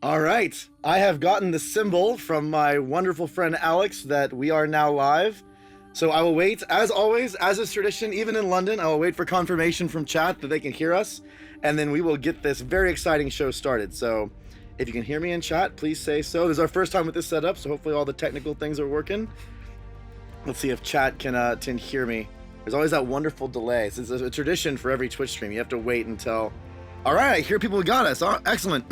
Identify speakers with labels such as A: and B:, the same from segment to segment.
A: All right. I have gotten the symbol from my wonderful friend Alex that we are now live. So I will wait, as always, as is tradition, even in London, I will wait for confirmation from chat that they can hear us, and then we will get this very exciting show started. So if you can hear me in chat, please say so. This is our first time with this setup, so hopefully all the technical things are working. Let's see if chat can hear me. There's always that wonderful delay. It's a tradition for every Twitch stream. You have to wait until... All right, I hear people got us. Oh, excellent.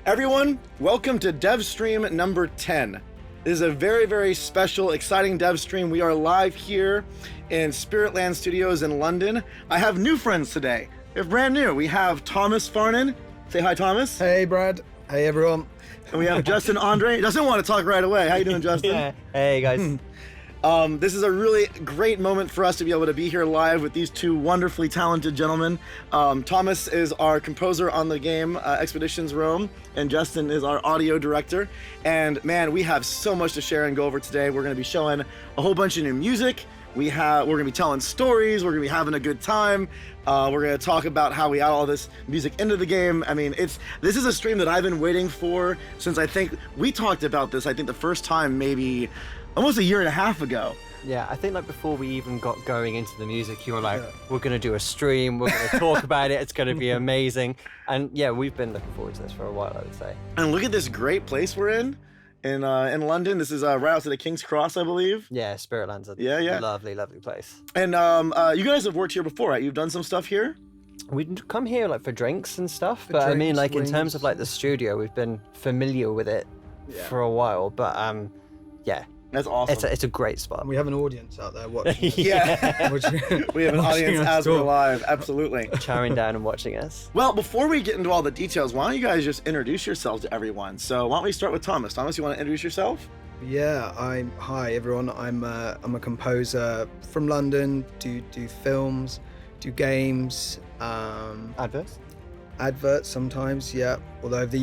A: Everyone, welcome to DevStream number 10. This is a very, very special, exciting DevStream. We are live here in Spiritland Studios in London. I have new friends today. They're brand new. We have Thomas Farnon. Say hi, Thomas.
B: Hey, Brad. Hey, everyone.
A: And we have Justin Andre. Doesn't want to talk right away. How you doing, Justin?
C: Yeah. Hey, guys.
A: This is a really great moment for us to be able to be here live with these two wonderfully talented gentlemen. Thomas is our composer on the game Expeditions Rome, and Justin is our audio director. And man, we have so much to share and go over today. We're going to be showing a whole bunch of new music. We're going to be telling stories. We're going to be having a good time. We're going to talk about how we add all this music into the game. I mean, this is a stream that I've been waiting for since I think we talked about this. I think the first time maybe almost a year and a half ago.
C: Yeah, I think like before we even got going into the music, you were like, we're going to do a stream, we're going to talk about it, it's going to be amazing. And yeah, we've been looking forward to this for a while, I would say.
A: And look at this great place we're in London. This is right outside of King's Cross, I believe.
C: Yeah, Spiritland's a lovely, lovely place.
A: And you guys have worked here before, right? You've done some stuff here?
C: We'd come here like for drinks and stuff, but I mean like in terms of like the studio, we've been familiar with it for a while, but yeah.
A: That's awesome.
C: It's a great spot.
B: We have an audience out there watching.
A: Yeah. We have an audience as we're live. Absolutely.
C: Chowing down and watching us.
A: Well, before we get into all the details, why don't you guys just introduce yourselves to everyone? So why don't we start with Thomas? Thomas, you want to introduce yourself?
B: Yeah, hi everyone. I'm a composer from London. Do films, do games, adverts sometimes, yeah. Although over the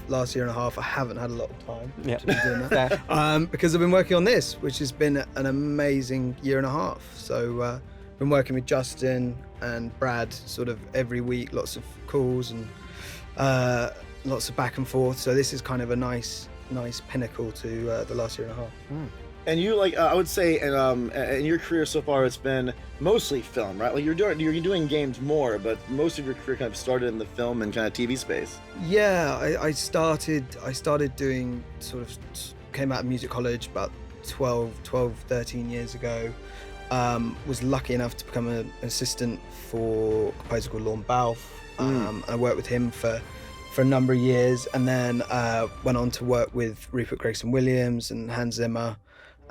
B: last year and a half, I haven't had a lot of time to be doing that. Because I've been working on this, which has been an amazing year and a half. So been working with Justin and Brad sort of every week, lots of calls and lots of back and forth. So this is kind of a nice pinnacle to the last year and a half.
A: And you, like, I would say, in your career so far, it's been mostly film, right? Like you're doing games more, but most of your career kind of started in the film and kind of TV space.
B: Yeah, I started doing came out of music college about 13 years ago. Was lucky enough to become an assistant for a composer called Lorne Balfe. I worked with him for a number of years, and then went on to work with Rupert Gregson-Williams and Hans Zimmer.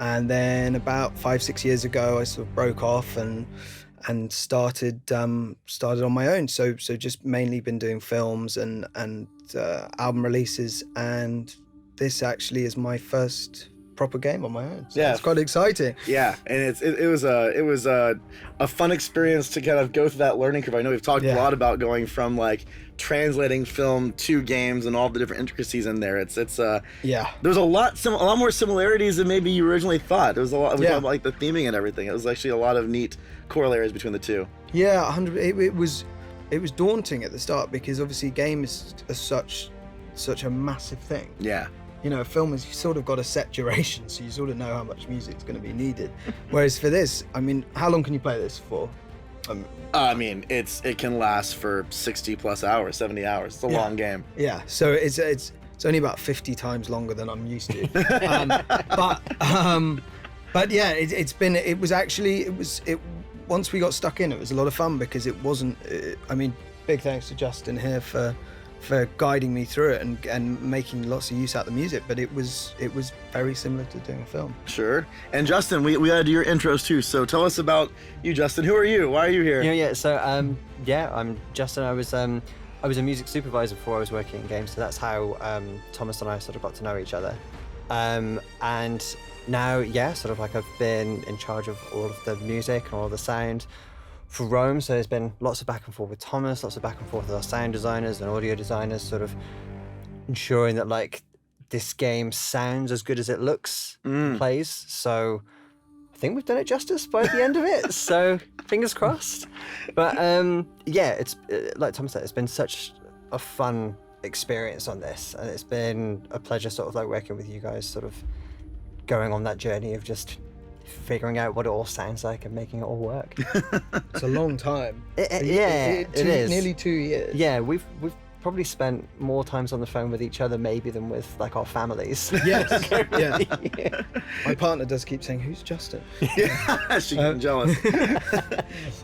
B: And then about 5-6 years ago, I sort of broke off and started on my own. So just mainly been doing films and album releases. And this actually is my first proper game on my own. So it's quite exciting.
A: Yeah, and it was a fun experience to kind of go through that learning curve. I know we've talked a lot about going from like translating film to games and all the different intricacies in there. There's a lot more similarities than maybe you originally thought. There was a lot about like the theming and everything. It was actually a lot of neat corollaries between the two.
B: Yeah, 100. It was daunting at the start because obviously game is such a massive thing.
A: Yeah.
B: You know, a film is, you sort of got a set duration, so you sort of know how much music is going to be needed. Whereas for this, I mean, how long can you play this for?
A: I mean, it can last for 60 plus hours, 70 hours. It's a long game.
B: Yeah, so it's only about 50 times longer than I'm used to. But yeah, once we got stuck in, it was a lot of fun because it wasn't. I mean, big thanks to Justin here for guiding me through it and making lots of use out of the music, but it was very similar to doing a film.
A: Sure. And Justin, we gotta do your intros too, so tell us about you, Justin. Who are you? Why are you here?
C: So I'm Justin. I was a music supervisor before I was working in games, so that's how Thomas and I sort of got to know each other. And now, sort of like I've been in charge of all of the music and all of the sound for Rome, so there's been lots of back and forth with Thomas, lots of back and forth with our sound designers and audio designers, sort of ensuring that like this game sounds as good as it looks, plays. So I think we've done it justice by the end of it. So fingers crossed. But it's like Thomas said, it's been such a fun experience on this, and it's been a pleasure sort of like working with you guys, sort of going on that journey of just figuring out what it all sounds like and making it all work.
B: It's a long time.
C: It is
B: nearly 2 years.
C: Yeah, we've probably spent more times on the phone with each other maybe than with like our families.
B: Yes. Yeah. My partner does keep saying, "Who's Justin?"
A: Yeah, she's getting jealous.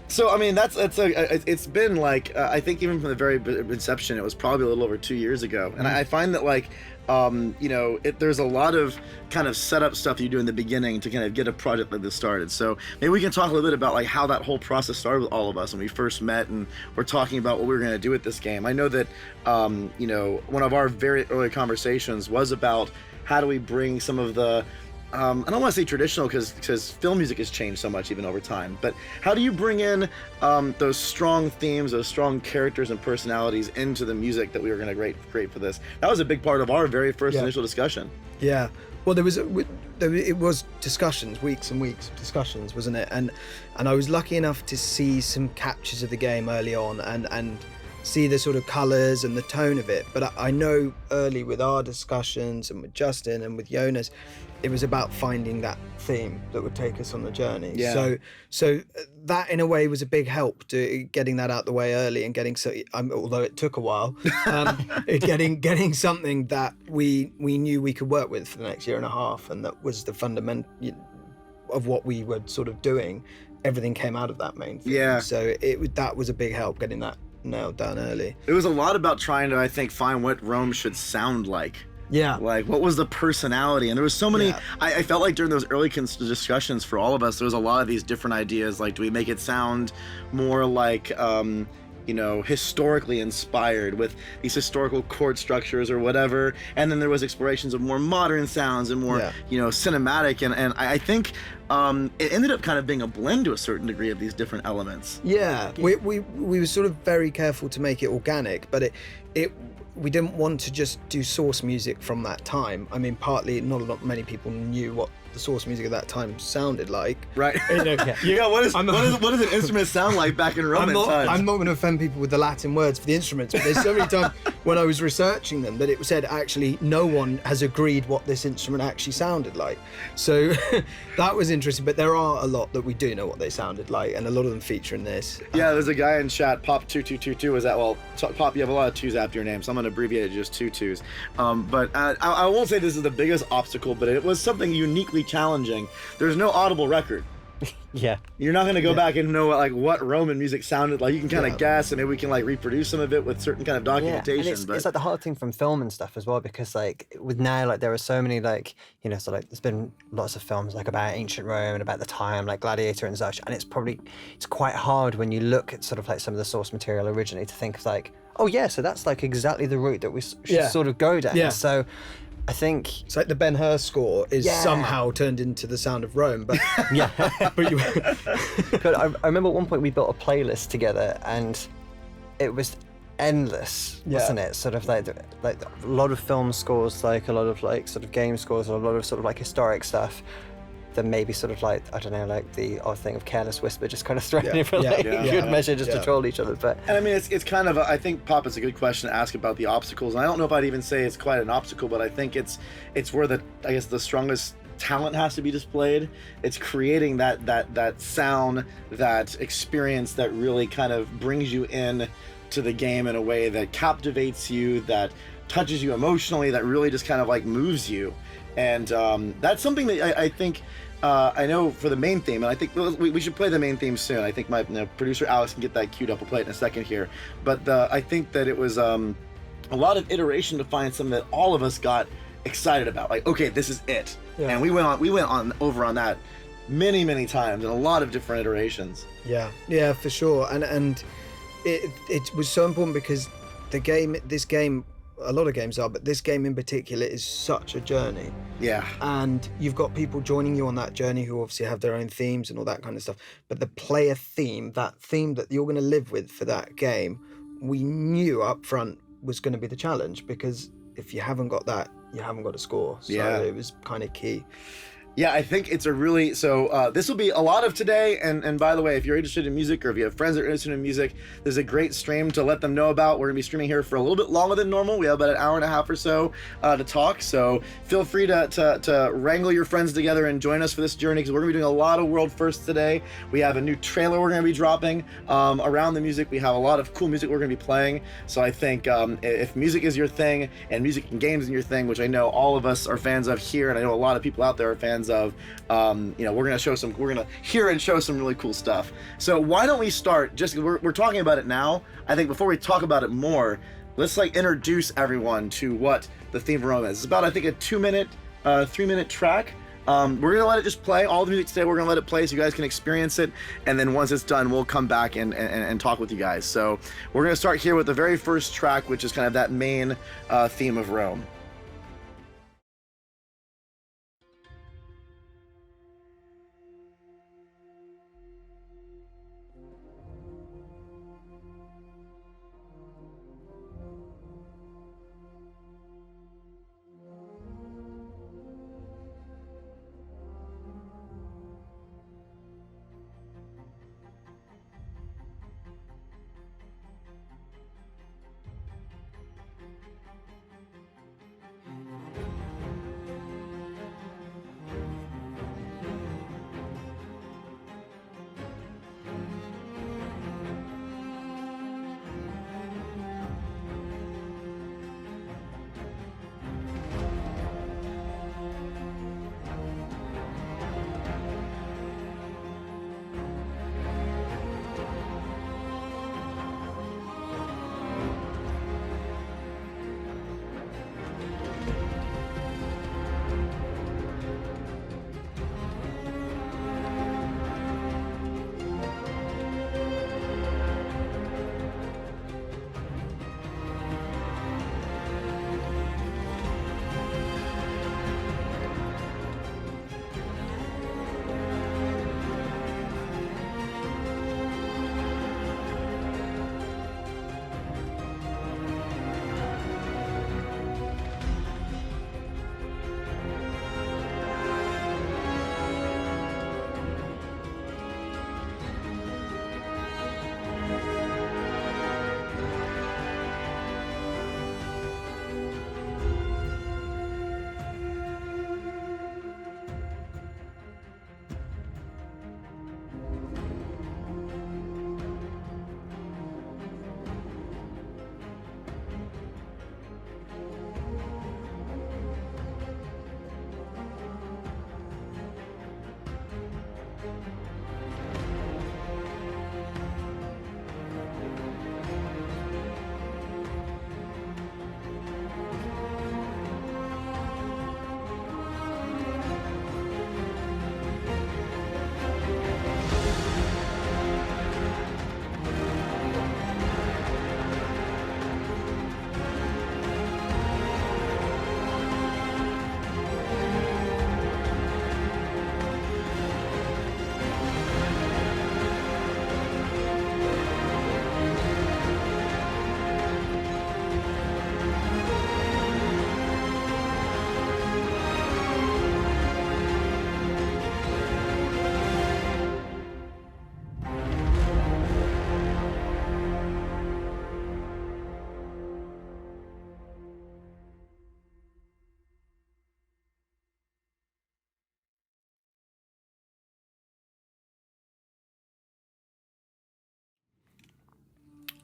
A: So I mean, it's been like I think even from the very inception, it was probably a little over 2 years ago, and I find that like there's a lot of kind of setup stuff you do in the beginning to kind of get a project like this started. So maybe we can talk a little bit about like how that whole process started with all of us when we first met and we're talking about what we were going to do with this game. I know that one of our very early conversations was about how do we bring some of the I don't want to say traditional because film music has changed so much even over time, but how do you bring in those strong themes, those strong characters and personalities into the music that we were going to create for this? That was a big part of our very first initial discussion.
B: Yeah. Well, it was discussions, weeks and weeks of discussions, wasn't it? And I was lucky enough to see some captures of the game early on and see the sort of colours and the tone of it. But I know early with our discussions and with Justin and with Jonas, it was about finding that theme that would take us on the journey.
A: Yeah.
B: So that in a way was a big help to getting that out the way early and getting although it took a while, getting something that we knew we could work with for the next year and a half, and that was the fundament of what we were sort of doing. Everything came out of that main theme.
A: Yeah.
B: So that was a big help getting that nailed down early.
A: It was a lot about trying to, I think, find what Rome should sound like.
B: Yeah.
A: Like, what was the personality? And there was so many, I felt like during those early discussions for all of us, there was a lot of these different ideas. Like, do we make it sound more like, historically inspired with these historical chord structures or whatever? And then there was explorations of more modern sounds and more, cinematic. And I think it ended up kind of being a blend to a certain degree of these different elements.
B: Yeah. We were sort of very careful to make it organic, but we didn't want to just do source music from that time. I mean, partly not many people knew what the source music at that time sounded like.
A: Right. What does an instrument sound like back in Roman times?
B: I'm not going to offend people with the Latin words for the instruments, but there's so many times when I was researching them that it said actually no one has agreed what this instrument actually sounded like. So that was interesting, but there are a lot that we do know what they sounded like, and a lot of them feature in this.
A: Yeah, there's a guy in chat, Pop2222 was that, well, Pop, you have a lot of twos after your name, so I'm going to abbreviate it to just 2 twos. But I won't say this is the biggest obstacle, but it was something uniquely challenging. There's no audible record.
C: Yeah.
A: You're not going to go back and know what Roman music sounded like. You can kind of guess, and maybe we can reproduce some of it with certain kind of documentation.
C: Yeah, and it's like the hard thing from film and stuff as well, because with now there are so many there's been lots of films about ancient Rome and about the time, like Gladiator and such, and it's quite hard when you look at sort of some of the source material originally to think of oh yeah, so that's exactly the route that we should sort of go down.
B: Yeah.
C: So I think
B: it's like the Ben-Hur score is somehow turned into the Sound of Rome, but
C: yeah.
B: But
C: I remember at one point we built a playlist together, and it was endless, wasn't it? Sort of like a lot of film scores, a lot of sort of game scores, or a lot of sort of historic stuff. Then maybe sort of I don't know, the odd thing of Careless Whisper just kind of thrown in for good measure just to troll each other. But
A: and I mean, it's kind of I think, Pop, it's a good question to ask about the obstacles, and I don't know if I'd even say it's quite an obstacle, but I think it's where the strongest talent has to be displayed. It's creating that sound, that experience that really kind of brings you in to the game in a way that captivates you, that touches you emotionally, that really just kind of moves you. And that's something that I think I know for the main theme, and I think we should play the main theme soon. I think my producer Alex can get that queued up. We'll play it in a second here. But I think that it was a lot of iteration to find something that all of us got excited about. Okay, this is it. Yeah. And we went over on that many times in a lot of different iterations.
B: Yeah, for sure. And it was so important because this game. A lot of games are, but this game in particular is such a journey.
A: Yeah.
B: And you've got people joining you on that journey who obviously have their own themes and all that kind of stuff. But the player theme, that theme that you're going to live with for that game, we knew up front was going to be the challenge, because if you haven't got that, you haven't got a score. So it was kind of key.
A: Yeah, I think it's a really, this will be a lot of today, and by the way, if you're interested in music or if you have friends that are interested in music, there's a great stream to let them know about. We're going to be streaming here for a little bit longer than normal. We have about an hour and a half or so to talk, so feel free to wrangle your friends together and join us for this journey, because we're going to be doing a lot of world firsts today. We have a new trailer we're going to be dropping around the music. We have a lot of cool music we're going to be playing, so I think if music is your thing, and music and games is your thing, which I know all of us are fans of here, and I know a lot of people out there are fans of, we're gonna hear and show some really cool stuff. So why don't we start, just we're talking about it now. I think before we talk about it more, let's introduce everyone to what the theme of Rome is. It's about, I think, a 3-minute track. We're gonna let it just play all the music today. We're gonna let it play so you guys can experience it, and then once it's done, we'll come back and talk with you guys. So we're gonna start here with the very first track, which is kind of that main theme of Rome.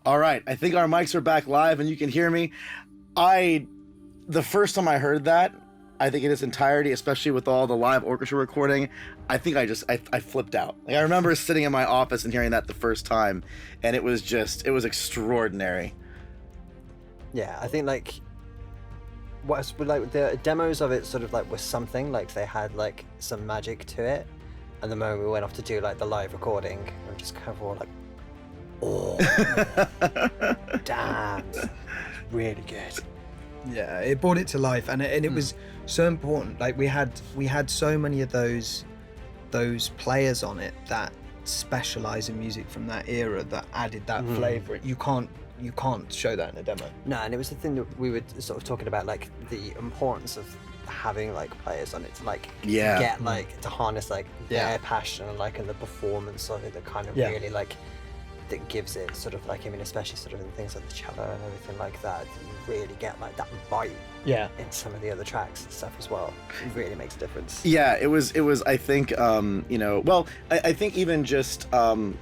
A: All right, I think our mics are back live and you can hear me. The first time I heard that, I think in its entirety, especially with all the live orchestra recording, I think I flipped out. I remember sitting in my office and hearing that the first time, and it was extraordinary.
C: Yeah, I think the demos of it sort of was something, they had some magic to it, and the moment we went off to do the live recording, we were just kind of all oh, damn, really good.
B: Yeah, it brought it to life, and it was so important. We had so many of those players on it that specialize in music from that era that added that flavor. You can't show that in a demo.
C: No, and it was the thing that we were sort of talking about, the importance of having like players on it to like
A: Yeah.
C: get like to harness like
B: Yeah.
C: their passion and like and the performance of it that kind of
B: Yeah.
C: really like that gives it sort of like, I mean, especially sort of in things like the cello and everything like that, you really get like that bite
B: Yeah.
C: in some of the other tracks and stuff as well. It really makes a difference.
A: Yeah, it was, I think, you know, well, I think even just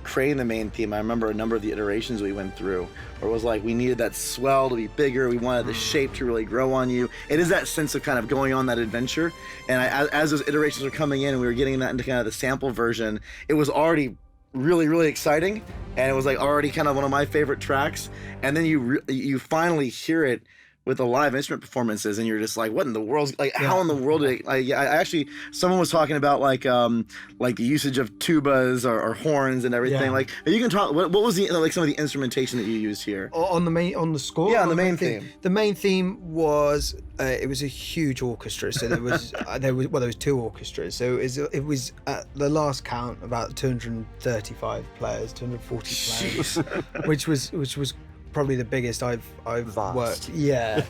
A: creating the main theme, I remember a number of the iterations we went through, where it was like, we needed that swell to be bigger, we wanted the shape to really grow on you. It is that sense of kind of going on that adventure, and as those iterations were coming in and we were getting that into kind of the sample version, it was already really, really exciting, and it was like already kind of one of my favorite tracks, and then you finally hear it with the live instrument performances, and you're just like, what in the world? Like, how in the world did it, like, I actually, someone was talking about like the usage of tubas or horns and everything.
B: Yeah.
A: Like, you can talk, what was the, like, some of the instrumentation that you used here?
B: On the score?
A: Yeah, on the main theme.
B: The main theme was, it was a huge orchestra. So there was, there was two orchestras. So it was at the last count about 235 players, 240 players, which was probably the biggest I've
C: Vast.
B: worked. Yeah.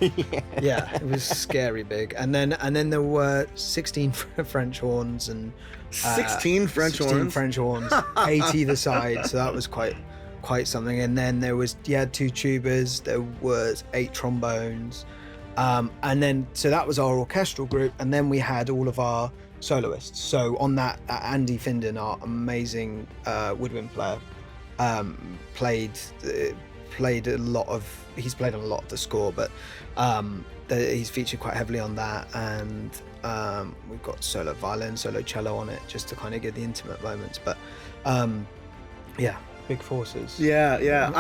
B: Yeah, it was scary big. And then there were 16 French horns and
A: 16 French
B: 16
A: horns?
B: French horns, 80 either side. So that was quite something. And then you had 2 tubas, there was 8 trombones. And then, so that was our orchestral group. And then we had all of our soloists. So on that, Andy Finden, our amazing woodwind player, played a lot of the score, but he's featured quite heavily on that, and we've got solo violin, solo cello on it, just to kind of get the intimate moments. But yeah, big forces.
A: Yeah.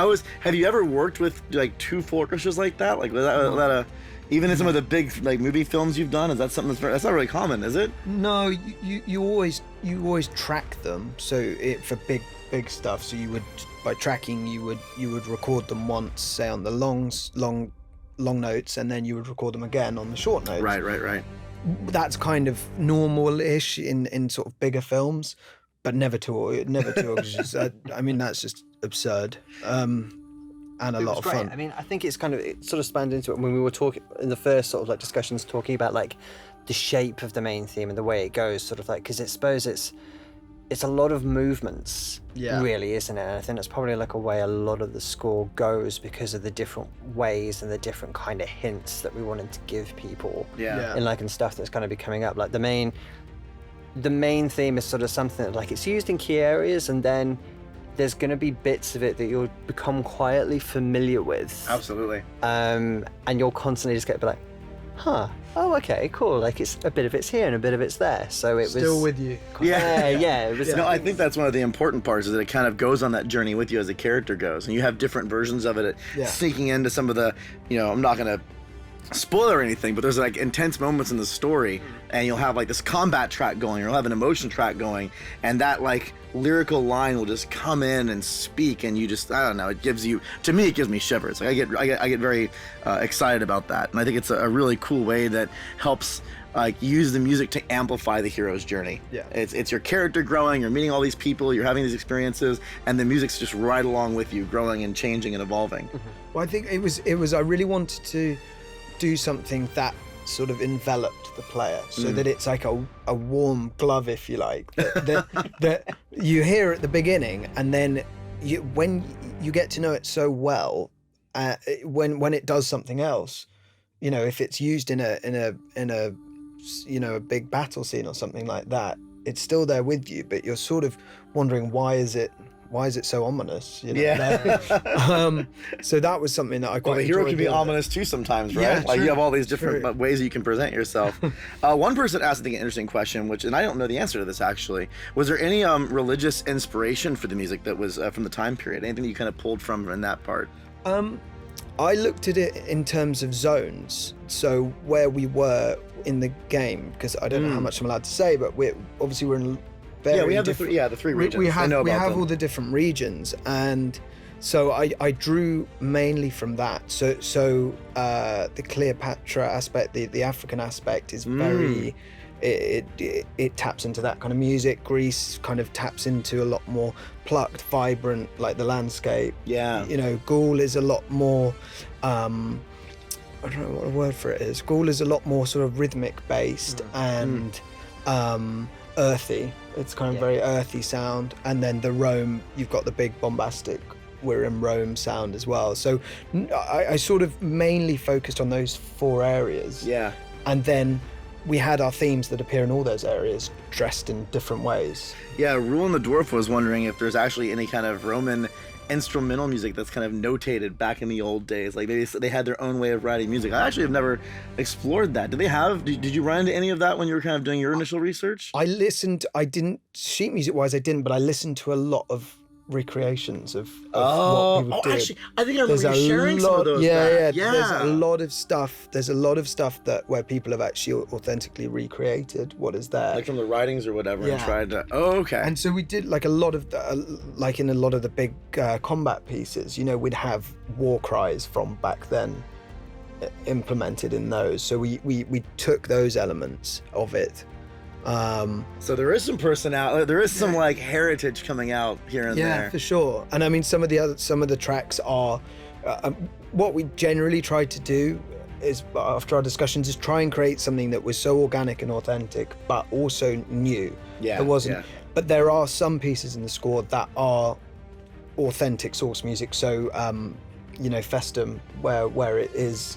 A: Have you ever worked with like 2 full orchestras like that? Like, was that even in some of the big like movie films you've done, is that something that's not really common, is it?
B: No, you always track them. So for big stuff. So you would, by tracking, you would record them once, say on the long notes, and then you would record them again on the short notes.
A: Right.
B: That's kind of normal-ish in sort of bigger films, but never two orchestras. I mean, that's just absurd. And a lot of fun.
C: I mean, I think it sort of spanned into it when we were talking in the first sort of like discussions, talking about like the shape of the main theme and the way it goes, sort of like, because I suppose it's a lot of movements, really, isn't it? And I think that's probably like a way a lot of the score goes, because of the different ways and the different kind of hints that we wanted to give people.
A: Yeah.
C: And stuff that's going to be coming up. Like the main theme is sort of something that, like, it's used in key areas, and then there's going to be bits of it that you'll become quietly familiar with.
A: Absolutely.
C: And you'll constantly just get like, huh, oh, okay, cool. Like, it's a bit of it's here and a bit of it's there. So it was
B: still with you.
C: Yeah. It was.
A: No, I think that's one of the important parts, is that it kind of goes on that journey with you as the character goes, and you have different versions of it sneaking into some of the, I'm not gonna spoil or anything, but there's like intense moments in the story, and you'll have like this combat track going, or you'll have an emotion track going, and that like lyrical line will just come in and speak, and you just, I don't know, it gives me shivers. Like I get very excited about that, and I think it's a really cool way that helps like use the music to amplify the hero's journey.
B: Yeah.
A: It's your character growing, you're meeting all these people, you're having these experiences, and the music's just right along with you, growing and changing and evolving.
B: Well, I think it was I really wanted to do something that sort of enveloped the player, so that it's like a warm glove, if you like, that you hear at the beginning, and then when you get to know it so well, when it does something else, if it's used in a a big battle scene or something like that, it's still there with you, but you're sort of wondering, why is it so ominous? So that was something that I quite
A: Well, the hero
B: enjoyed
A: can be
B: doing.
A: ominous too sometimes, right?
B: Yeah,
A: Like
B: true,
A: you have all these different
B: true.
A: ways that you can present yourself. One person asked, I think, an interesting question, and I don't know the answer to this actually. Was there any religious inspiration for the music that was from the time period? Anything that you kind of pulled from in that part?
B: I looked at it in terms of zones, so where we were in the game, because I don't know how much I'm allowed to say, but we're in very
A: We have the
B: different,
A: three regions.
B: we
A: I know
B: have
A: about them.
B: all the different regions, and so I drew mainly from that. So the Cleopatra aspect, the African aspect, is very it taps into that kind of music. Greece kind of taps into a lot more plucked, vibrant, like the landscape.
A: Yeah.
B: Gaul is a lot more I don't know what the word for it is. Ghoul is a lot more sort of rhythmic based and earthy. It's kind of very earthy sound. And then the Rome, you've got the big bombastic "We're in Rome" sound as well. So I sort of mainly focused on those 4 areas.
A: Yeah.
B: And then we had our themes that appear in all those areas, dressed in different ways.
A: Yeah, Rulin' the Dwarf was wondering if there's actually any kind of Roman instrumental music that's kind of notated back in the old days. Like maybe they had their own way of writing music. I actually have never explored that. Did you run into any of that when you were kind of doing your initial research?
B: I didn't, sheet music wise I didn't, but I listened to a lot of recreations of what people did.
A: Actually, I think I remember you sharing some of those.
B: Yeah. There's a lot of stuff that where people have actually authentically recreated what is there,
A: like from the writings or whatever, and
B: Yeah.
A: tried to. Oh, okay.
B: and so we did like a lot of like in a lot of the big combat pieces, you know, we'd have war cries from back then implemented in those, so we took those elements of it.
A: So there is some personality. There is some like heritage coming out here and
B: Yeah,
A: there.
B: for sure. And I mean, some of the tracks are what we generally tried to do is, after our discussions, is try and create something that was so organic and authentic, but also new.
A: Yeah,
B: It wasn't.
A: yeah.
B: But there are some pieces in the score that are authentic source music. So, you know, Festum, where it is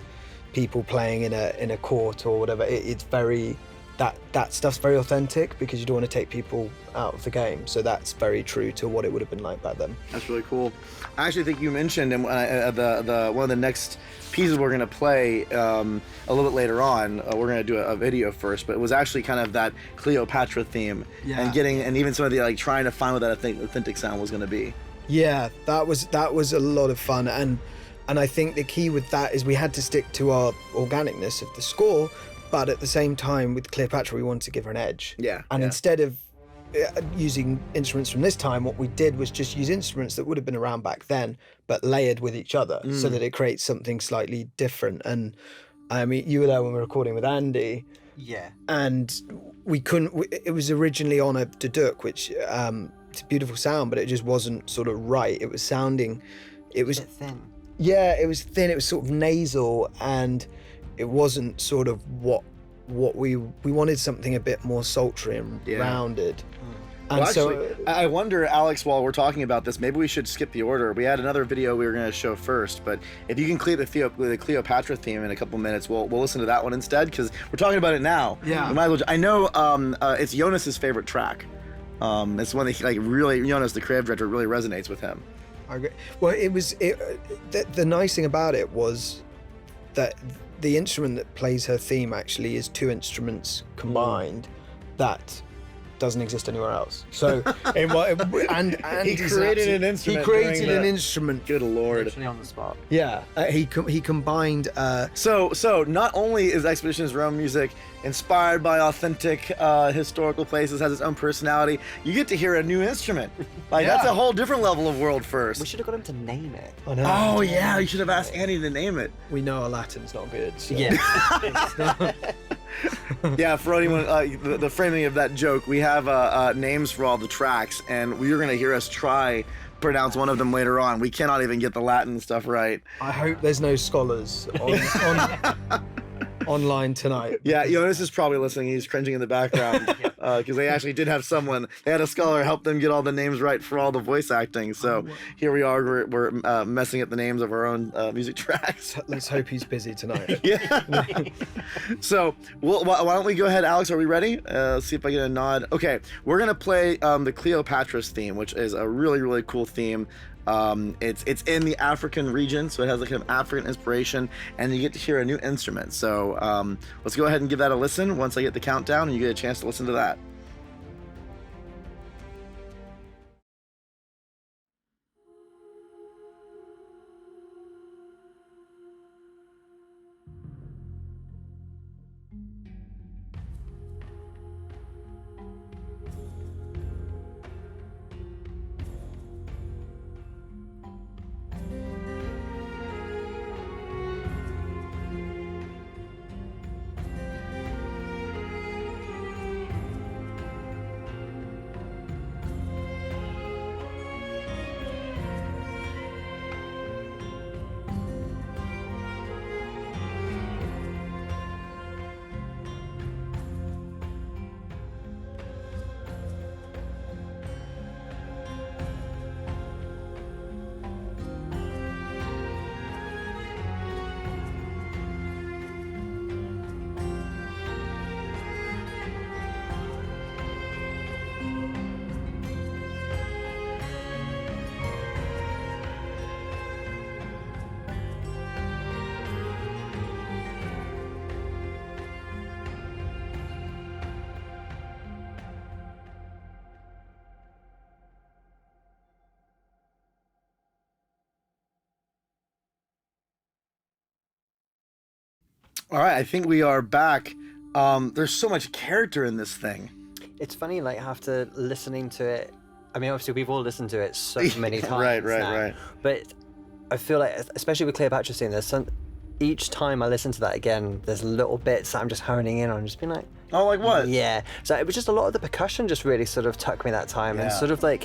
B: people playing in a court or whatever, it's very. That stuff's very authentic because you don't want to take people out of the game. So that's very true to what it would have been like back then.
A: That's really cool. I actually think you mentioned in the one of the next pieces we're gonna play a little bit later on. We're gonna do a video first, but it was actually kind of that Cleopatra theme and even some of the like trying to find what that authentic sound was gonna be.
B: Yeah, that was a lot of fun, and I think the key with that is we had to stick to our organicness of the score. But at the same time, with Cleopatra, we wanted to give her an edge.
A: Yeah.
B: And instead of using instruments from this time, what we did was just use instruments that would have been around back then, but layered with each other so that it creates something slightly different. And I mean, you were there when we were recording with Andy.
C: Yeah.
B: And we couldn't, it was originally on a Duduk, which it's a beautiful sound, but it just wasn't sort of right. It was sounding, it was
C: A bit thin.
B: Yeah, it was thin, it was sort of nasal, and it wasn't sort of what we wanted, something a bit more sultry and rounded. And
A: Well,
B: so
A: actually, I wonder, Alex, while we're talking about this, maybe we should skip the order. We had another video we were going to show first, but if you can clear the Cleopatra theme in a couple minutes, we'll listen to that one instead, because we're talking about it now.
B: Yeah.
A: We might as well, I know it's Jonas's favorite track. It's one that he, like, really, Jonas, the creative director, really resonates with him.
B: I agree. Well, the nice thing about it was that the instrument that plays her theme actually is 2 instruments combined that doesn't exist anywhere else. So, he
A: created an instrument.
B: He created
A: during
B: an
A: the-
B: instrument.
A: Good lord.
C: Literally on the spot.
B: Yeah, he combined.
A: So not only is Expeditions Rome music inspired by authentic historical places, has its own personality, you get to hear a new instrument. Like that's a whole different level of world first.
C: We should have got him to name it.
B: I know.
A: Oh yeah, you should have asked Andy to name it.
B: We know our Latin's not good. So.
C: Yeah.
A: Yeah, for anyone, the framing of that joke, we have names for all the tracks, and you're gonna hear us try pronounce one of them later on. We cannot even get the Latin stuff right.
B: I hope there's no scholars online tonight.
A: Yeah, Jonas is probably listening. He's cringing in the background because they actually did have someone. They had a scholar help them get all the names right for all the voice acting. So here we are. We're messing up the names of our own music tracks.
B: Let's hope he's busy tonight.
A: Yeah. So why don't we go ahead, Alex? Are we ready? Let's see if I get a nod. Okay, we're gonna play the Cleopatra's theme, which is a really, really cool theme. It's in the African region, so it has like an African inspiration, and you get to hear a new instrument. So let's go ahead and give that a listen once I get the countdown, and you get a chance to listen to that. All right, I think we are back. There's so much character in this thing.
C: It's funny, like, after listening to it, I mean, obviously we've all listened to it so many times
A: Right.
C: But I feel like, especially with Cleopatra scene, each time I listen to that again, there's little bits that I'm just honing in on, just being like,
A: Oh, like what?
C: yeah. So it was just a lot of the percussion just really sort of tucked me that time, and
A: Yeah.
C: sort of like,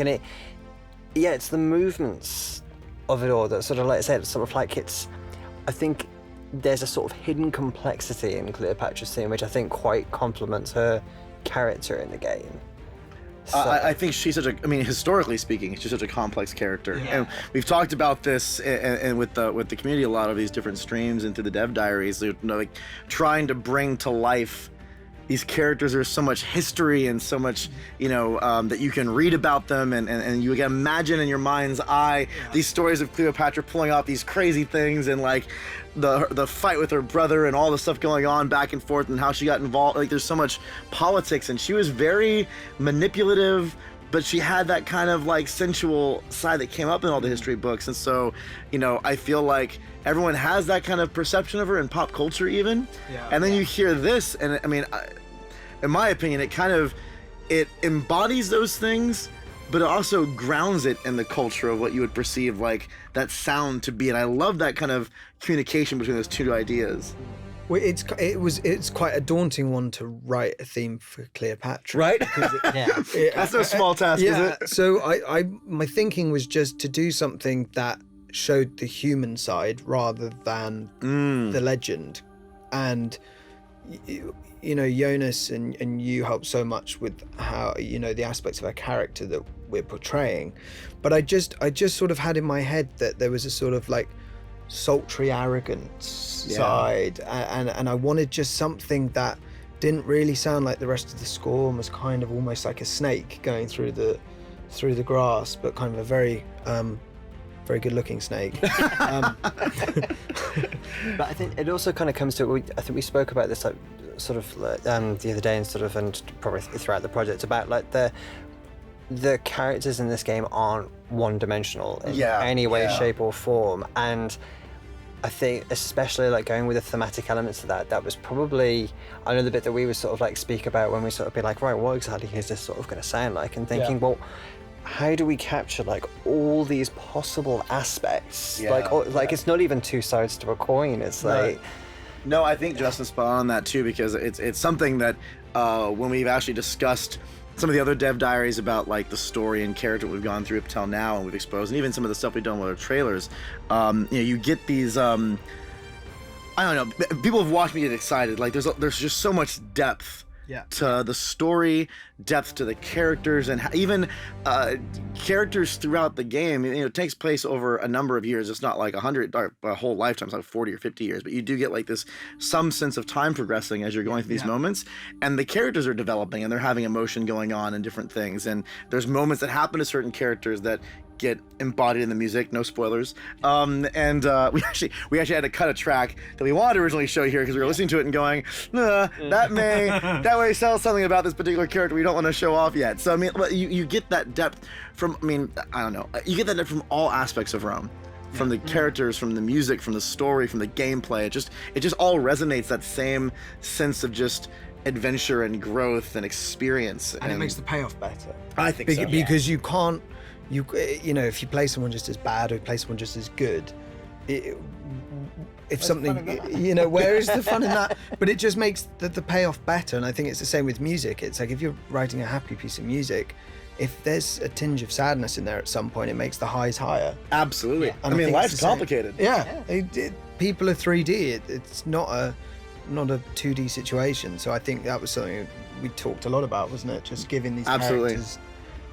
C: it's the movements of it all that sort of, like I said, sort of like I think there's a sort of hidden complexity in Cleopatra's scene, which I think quite complements her character in the game. So,
A: I think she's historically speaking, she's such a complex character,
B: Yeah.
A: and we've talked about this and with the community a lot of these different streams into the dev diaries, like trying to bring to life these characters. There's so much history and so much, that you can read about them, and you can imagine in your mind's eye these stories of Cleopatra pulling off these crazy things, and like the fight with her brother and all the stuff going on back and forth, and how she got involved. Like, there's so much politics, and she was very manipulative, but she had that kind of like sensual side that came up in all the history books. And so, I feel like everyone has that kind of perception of her in pop culture even.
B: Yeah.
A: And then you hear this, and I mean, in my opinion, it embodies those things, but it also grounds it in the culture of what you would perceive like that sound to be. And I love that kind of communication between those two ideas.
B: Well, it's quite a daunting one to write a theme for Cleopatra,
A: Right? That's no small task, is it?
B: So my thinking was just to do something that showed the human side rather than the legend. And Jonas and you helped so much with how the aspects of our character that we're portraying, but I just sort of had in my head that there was a sort of like sultry arrogance side, and I wanted just something that didn't really sound like the rest of the score and was kind of almost like a snake going through the grass, but kind of a very very good looking snake.
C: But I think it also kind of comes to, I think we spoke about this like sort of the other day, and probably throughout the project, about like the characters in this game aren't one-dimensional in any way, shape or form. And I think especially like going with the thematic elements of that was probably, I know the bit that we would sort of like speak about when we sort of be like, right, what exactly is this sort of going to sound like? And thinking, well, how do we capture like all these possible aspects? It's not even two sides to a coin. It's like...
A: No, I think Justin's spot on that too, because it's something that when we've actually discussed some of the other dev diaries about like the story and character we've gone through up till now, and we've exposed, and even some of the stuff we've done with our trailers, you get these I don't know, people have watched me get excited. Like there's just so much depth to the story, depth to the characters, and even characters throughout the game. It takes place over a number of years. It's not like 100 or a whole lifetime. It's like 40 or 50 years, but you do get like some sense of time progressing as you're going through these moments, and the characters are developing and they're having emotion going on and different things, and there's moments that happen to certain characters that get embodied in the music. No spoilers. We actually had to cut a track that we wanted to originally show here because we were listening to it and going, that may tell something about this particular character we don't want to show off yet. So I mean, you get that depth from, I don't know, you get that depth from all aspects of Rome, from the characters, from the music, from the story, from the gameplay. It just all resonates, that same sense of just adventure and growth and experience,
B: and it makes the payoff better.
A: I think so.
B: Because you can't. If you play someone just as bad or play someone just as good, if something, where is the fun in that? But it just makes the payoff better. And I think it's the same with music. It's like if you're writing a happy piece of music, if there's a tinge of sadness in there at some point, it makes the highs higher.
A: Absolutely. I mean, life's complicated.
B: Yeah. People are 3D. It's not a 2D situation. So I think that was something we talked a lot about, wasn't it? Just giving these characters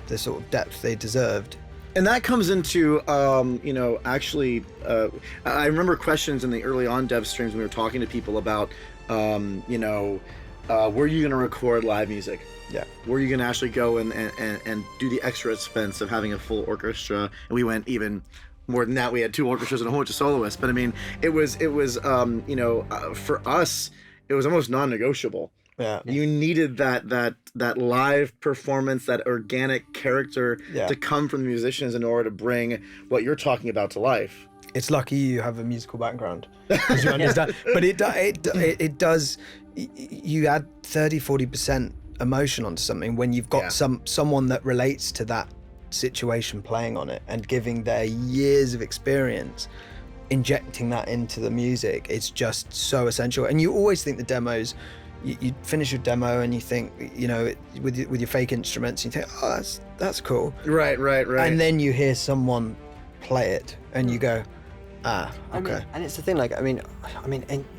B: the sort of depth they deserved.
A: And that comes into, I remember questions in the early on dev streams when we were talking to people about, were you going to record live music?
B: Yeah.
A: Were you going to actually go and do the extra expense of having a full orchestra? And we went even more than that. We had 2 orchestras and a whole bunch of soloists. But I mean, it was for us, it was almost non-negotiable.
B: Yeah.
A: You needed that live performance, that organic character to come from the musicians in order to bring what you're talking about to life.
B: It's lucky you have a musical background, 'cause you understand. But it does. You add 30-40% emotion onto something when you've got someone that relates to that situation playing on it and giving their years of experience, injecting that into the music. It's just so essential. And you always think the demos. You finish your demo and you think, with your fake instruments, you think, oh, that's cool.
A: Right.
B: And then you hear someone play it, and you go, okay.
C: And it's the thing,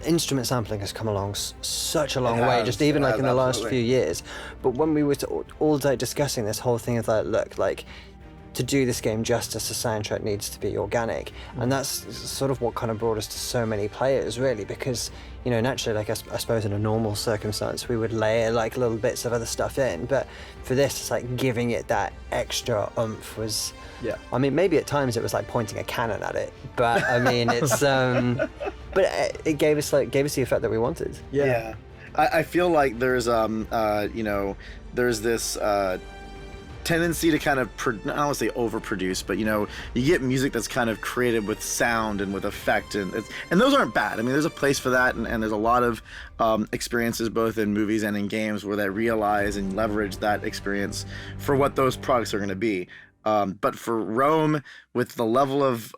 C: instrument sampling has come along such a long way, just even in the last few years. But when we were all day discussing this whole thing of to do this game justice, the soundtrack needs to be organic, and that's sort of what kind of brought us to so many players, really, because naturally, I suppose in a normal circumstance we would layer little bits of other stuff in, but for this, it's giving it that extra oomph was.
B: Yeah.
C: I mean, maybe at times it was like pointing a cannon at it, but I mean, it's but it gave us the effect that we wanted.
A: Yeah. I feel like there's there's this tendency to kind of I don't want to say overproduce, but you get music that's kind of created with sound and with effect, and those aren't bad. I mean, there's a place for that, and there's a lot of experiences both in movies and in games where they realize and leverage that experience for what those products are going to be. But for Rome, with the level of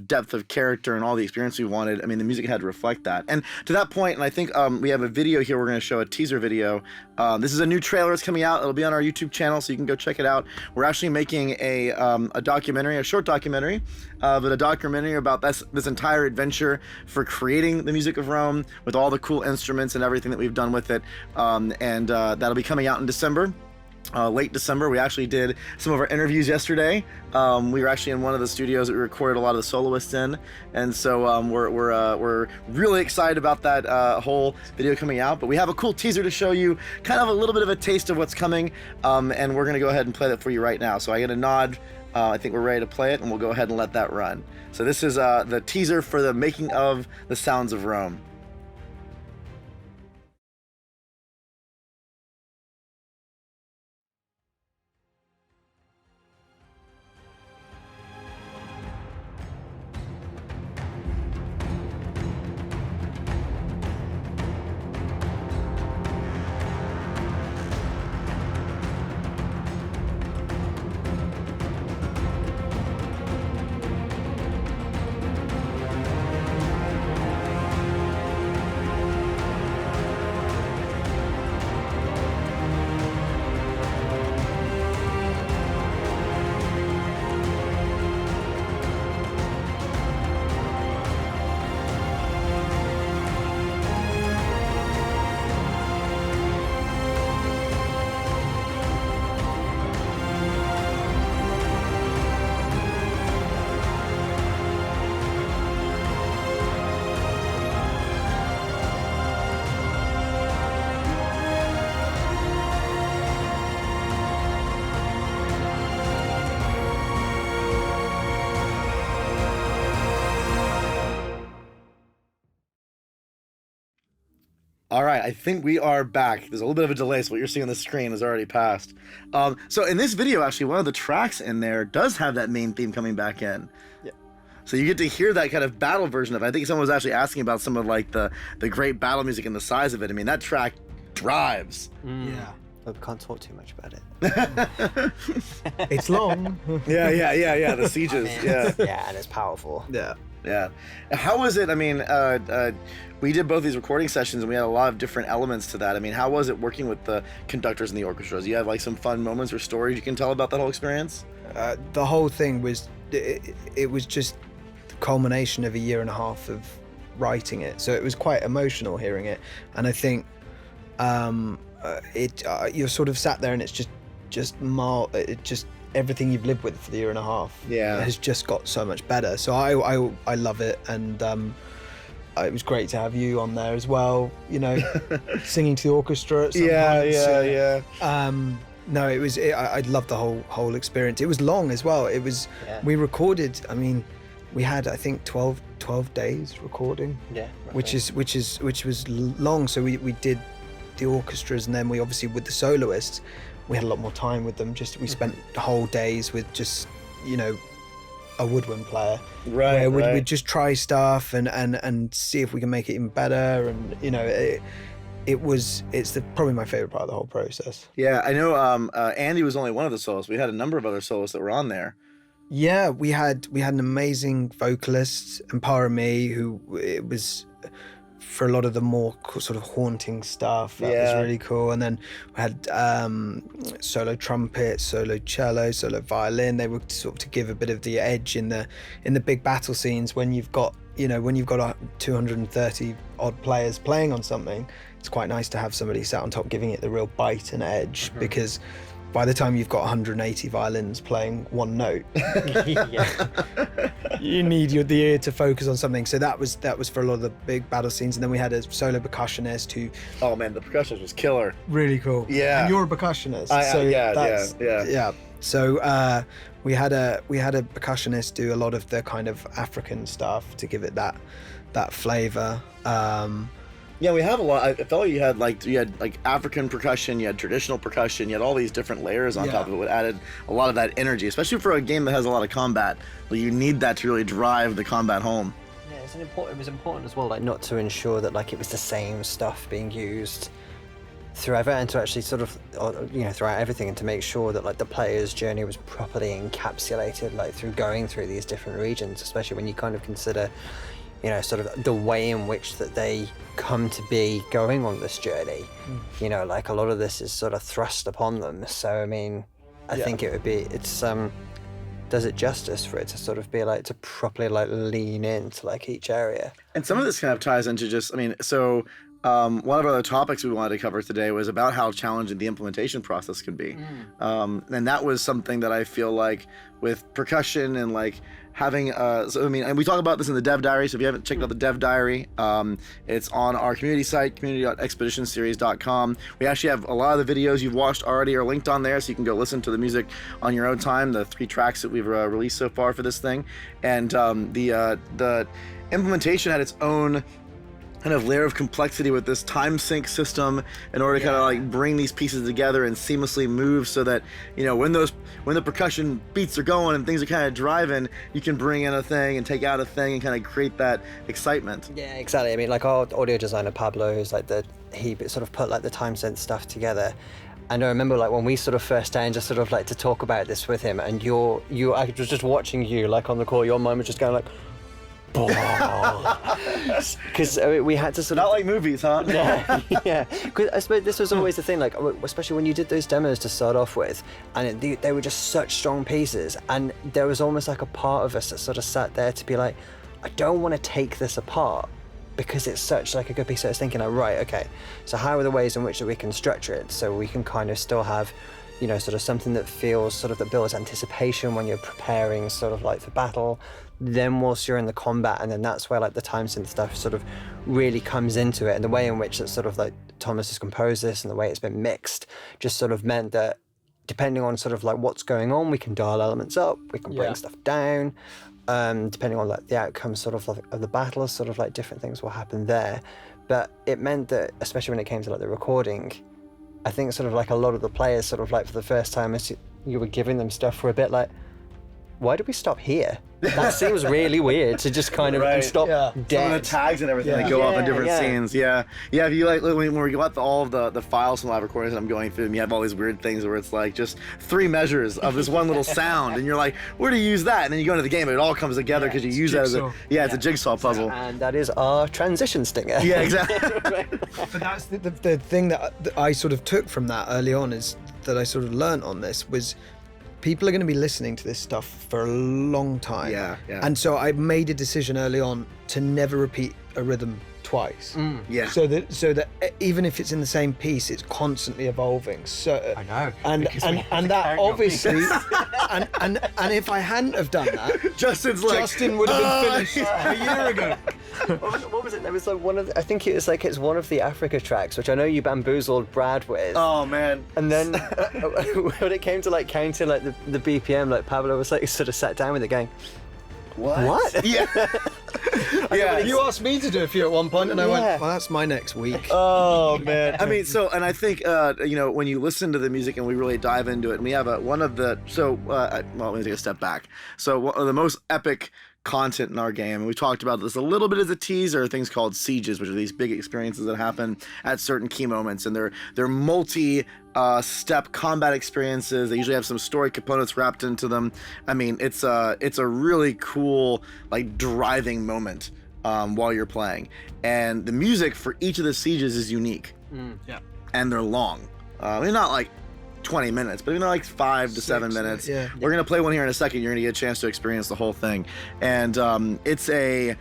A: depth of character and all the experience we wanted, I mean, the music had to reflect that. And to that point, and I think we have a video here, we're going to show a teaser video. This is a new trailer that's coming out. It'll be on our YouTube channel, so you can go check it out. We're actually making a documentary, a short documentary, but a documentary about this entire adventure for creating the music of Rome with all the cool instruments and everything that we've done with it. And that'll be coming out in December. Late December. We actually did some of our interviews yesterday. We were actually in one of the studios that we recorded a lot of the soloists in, and so we're really excited about that whole video coming out. But we have a cool teaser to show you, kind of a little bit of a taste of what's coming, and we're gonna go ahead and play that for you right now. So I get a nod. I think we're ready to play it, and we'll go ahead and let that run. So this is the teaser for the making of The Sounds of Rome. All right, I think we are back. There's a little bit of a delay, so what you're seeing on the screen has already passed. So in this video, actually, one of the tracks in there does have that main theme coming back in.
B: Yeah.
A: So you get to hear that kind of battle version of it. I think someone was actually asking about some of the great battle music and the size of it. I mean, that track drives.
B: Yeah.
C: I can't talk too much about it.
B: It's long.
A: Yeah. The sieges.
C: Yeah, and it's powerful.
A: Yeah. How was it? I mean, we did both these recording sessions and we had a lot of different elements to that. I mean, how was it working with the conductors and the orchestras? You have some fun moments or stories you can tell about that whole experience?
B: The whole thing was, it was just the culmination of a year and a half of writing it. So it was quite emotional hearing it. And I think you're sort of sat there and it's just everything you've lived with for the year and a half has just got so much better. So I love it, and it was great to have you on there as well, singing to the orchestra at some points. No, it was I loved the whole experience. It was long as well. It was we recorded, I mean, we had I think 12 days recording, which was long. So we did the orchestras, and then we obviously with the soloists we had a lot more time with them. We spent whole days with just a woodwind player,
A: Right,
B: where
A: right.
B: we'd just try stuff and see if we can make it even better. And you know, it's probably my favorite part of the whole process.
A: Yeah, I know. Andy was only one of the soloists. We had a number of other soloists that were on there.
B: Yeah, we had an amazing vocalist, Empara Me, who it was for a lot of the more sort of haunting stuff. That was really cool. And then we had solo trumpet, solo cello, solo violin. They were sort of to give a bit of the edge in the big battle scenes when you've got 230 odd players playing on something. It's quite nice to have somebody sat on top giving it the real bite and edge, because by the time you've got 180 violins playing one note, you need the ear to focus on something. So that was for a lot of the big battle scenes. And then we had a solo percussionist who...
A: Oh man, the percussion was killer.
B: Really cool.
A: Yeah.
B: And you're a percussionist.
A: Yeah.
B: So we had a percussionist do a lot of the kind of African stuff to give it that flavor.
A: Yeah, we have a lot. I felt like you had like African percussion, you had traditional percussion, you had all these different layers on top of it, which added a lot of that energy, especially for a game that has a lot of combat. But you need that to really drive the combat home.
C: Yeah, it was important as well, like not to ensure that like it was the same stuff being used throughout, and to actually sort of throughout everything, and to make sure that like the player's journey was properly encapsulated like through going through these different regions, especially when you kind of consider sort of the way in which that they come to be going on this journey. Like a lot of this is sort of thrust upon them. So I mean, I think it's does it justice for it to sort of be like to properly like lean into like each area.
A: And some of this kind of ties into one of our other topics we wanted to cover today was about how challenging the implementation process can be. And that was something that I feel like with percussion and like having, and we talk about this in the Dev Diary, so if you haven't checked out the Dev Diary, it's on our community site, community.expeditionseries.com. We actually have a lot of the videos you've watched already are linked on there, so you can go listen to the music on your own time, the 3 tracks that we've released so far for this thing. And the implementation had its own kind of layer of complexity with this time sync system in order to kind of like bring these pieces together and seamlessly move, so that when the percussion beats are going and things are kind of driving, you can bring in a thing and take out a thing and kind of create that excitement.
C: Yeah, exactly. I mean, like our audio designer Pablo, who's like he sort of put like the time sync stuff together. And I remember like when we sort of first started just sort of like to talk about this with him, and I was just watching you like on the call, your mind was just going like, because we had to sort of...
A: Not like movies, huh?
C: Yeah. Because I suppose this was always the thing, like, especially when you did those demos to start off with, and they were just such strong pieces, and there was almost like a part of us that sort of sat there to be like, I don't want to take this apart, because it's such like a good piece. So I was thinking, like, right, okay, so how are the ways in which we can structure it so we can kind of still have sort of something that feels sort of that builds anticipation when you're preparing sort of like for battle, then whilst you're in the combat, and then that's where like the time synth stuff sort of really comes into it. And the way in which it's sort of like Thomas has composed this and the way it's been mixed just sort of meant that depending on sort of like what's going on, we can dial elements up, we can bring stuff down, depending on like the outcome sort of like of the battle, sort of like different things will happen there. But it meant that, especially when it came to like the recording, I think sort of like a lot of the players sort of like for the first time as you were giving them stuff were a bit like, why did we stop here? That seems really weird to just kind of stop dead.
A: Some of the tags and everything that go up in different scenes. Yeah. If you like, when we got all of the files from live recordings that I'm going through, and you have all these weird things where it's like just 3 measures of this one little sound, and you're like, where do you use that? And then you go into the game, and it all comes together because you use that as it's a jigsaw puzzle.
C: And that is our transition stinger.
A: Yeah, exactly.
B: But that's the thing that I sort of took from that early on, is that I sort of learned on this was, people are going to be listening to this stuff for a long time.
A: Yeah.
B: And so I made a decision early on to never repeat a rhythm twice.
A: Yeah.
B: So that even if it's in the same piece, it's constantly evolving. So
C: I know.
B: And that obviously, and if I hadn't have done that, Justin would have been finished a year ago.
C: What was it? There was like one of I think it was like it's one of the Africa tracks, which I know you bamboozled Brad with.
A: Oh man.
C: And then when it came to like counting like the BPM, like Pablo was like sort of sat down with it going, what?
A: Yeah. Yeah.
B: You asked me to do a few at one point, and I went,
C: Yeah.
B: well, that's my next week.
A: Oh man, I mean, so, and I think when you listen to the music and we really dive into it, and we have one of the let me take a step back. So one of the most epic content in our game, and we talked about this a little bit as a teaser, are things called sieges, which are these big experiences that happen at certain key moments, and they're multi step combat experiences. They usually have some story components wrapped into them. I mean, it's a really cool, like, driving moment while you're playing, and the music for each of the sieges is unique.
B: Yeah.
A: And they're long. I mean, not like 20 minutes, but like 5 to 7 minutes.
B: Yeah.
A: We're gonna play one here in a second. You're gonna get a chance to experience the whole thing, and it's a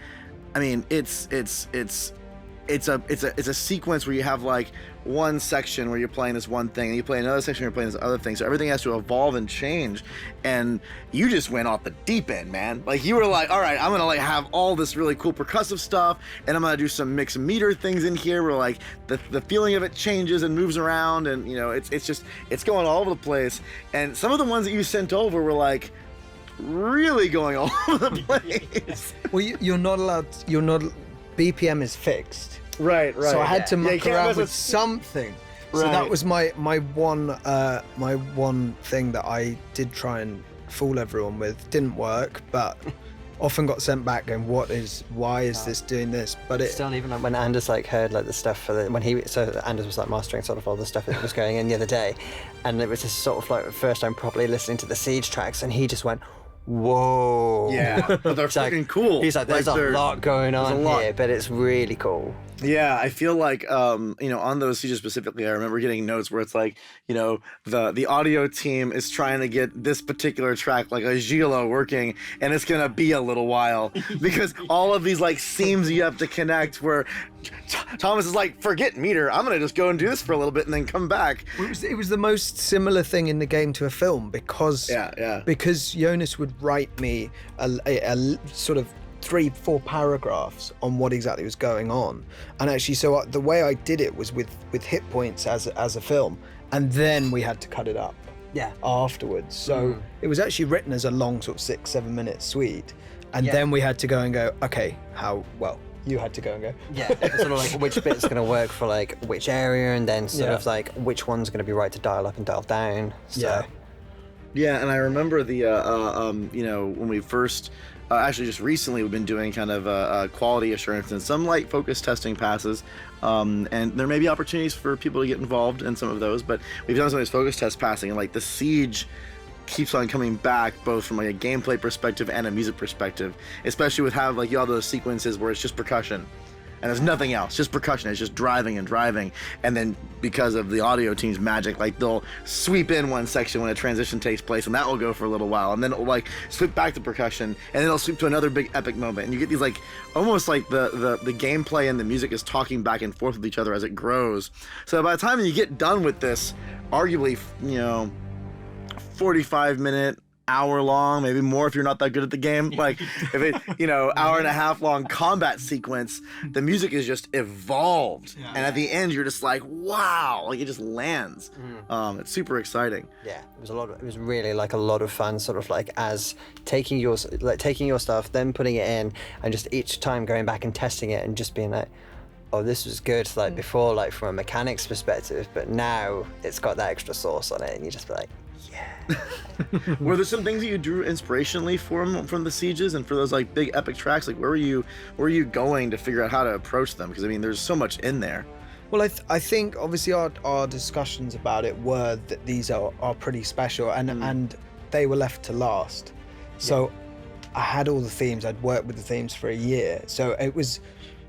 A: sequence where you have like one section where you're playing this one thing, and you play another section where you're playing this other thing. So everything has to evolve and change, and you just went off the deep end, man. Like, you were like, all right, I'm gonna like have all this really cool percussive stuff, and I'm gonna do some mixed meter things in here where like the feeling of it changes and moves around, and it's going all over the place. And some of the ones that you sent over were like really going all over the place.
B: Well, you're not allowed. BPM is fixed.
A: Right.
B: So I had to
A: you
B: muck
A: can't
B: around
A: mess
B: with something. So
A: Right.
B: that was my one thing that I did try and fool everyone with. Didn't work, but often got sent back going, why is this doing this? But it
C: Still, even like when Anders like heard like the stuff for Anders was like mastering sort of all the stuff that was going in the other day, and it was just sort of like the first time properly listening to the Siege tracks, and he just went, whoa.
A: Yeah, but they're
C: It's like-
A: fucking cool.
C: He's like, there's a lot going
A: there's a
C: on
A: lot.
C: here, but it's really cool.
A: Yeah, I feel like on those sieges specifically, I remember getting notes where it's like, the audio team is trying to get this particular track, like a Gilo, working, and it's gonna be a little while because all of these like seams you have to connect. Where Thomas is like, forget meter, I'm gonna just go and do this for a little bit and then come back.
B: it was the most similar thing in the game to a film because Jonas would write me a sort of 3-4 paragraphs on what exactly was going on, and actually, so the way I did it was with hit points as a film, and then we had to cut it up afterwards. So it was actually written as a long sort of 6-7 minute suite, and then we had to go and go, okay, you had to go and go,
C: It's sort of like which bit's going to work for like which area, and then sort of like which one's going to be right to dial up and dial down. So.
A: Yeah, and I remember the when we first actually just recently we've been doing kind of quality assurance and some light focus testing passes, and there may be opportunities for people to get involved in some of those, but we've done some of these focus test passing, and like the Siege keeps on coming back both from like a gameplay perspective and a music perspective, especially with how like you have those sequences where it's just percussion and there's nothing else, just percussion. It's just driving, and then because of the audio team's magic, like they'll sweep in one section when a transition takes place, and that will go for a little while, and then it'll like sweep back to percussion, and then it'll sweep to another big epic moment, and you get these like almost like the gameplay and the music is talking back and forth with each other as it grows. So by the time you get done with this, arguably 45-minute, hour long, maybe more if you're not that good at the game, like if it hour and a half long combat sequence, the music is just evolved, and at the end you're just like, wow, like it just lands. It's super exciting.
C: It was really like a lot of fun, sort of like as taking your stuff, then putting it in, and just each time going back and testing it and just being like, oh, this was good, like before, like from a mechanics perspective, but now it's got that extra sauce on it, and you just be like,
A: Were there some things that you drew inspirationally from the Sieges and for those like big epic tracks? Like where were you going to figure out how to approach them? Because I mean, there's so much in there.
B: Well, I think obviously our discussions about it were that these are pretty special, and they were left to last. So I had all the themes. I'd worked with the themes for a year, so it was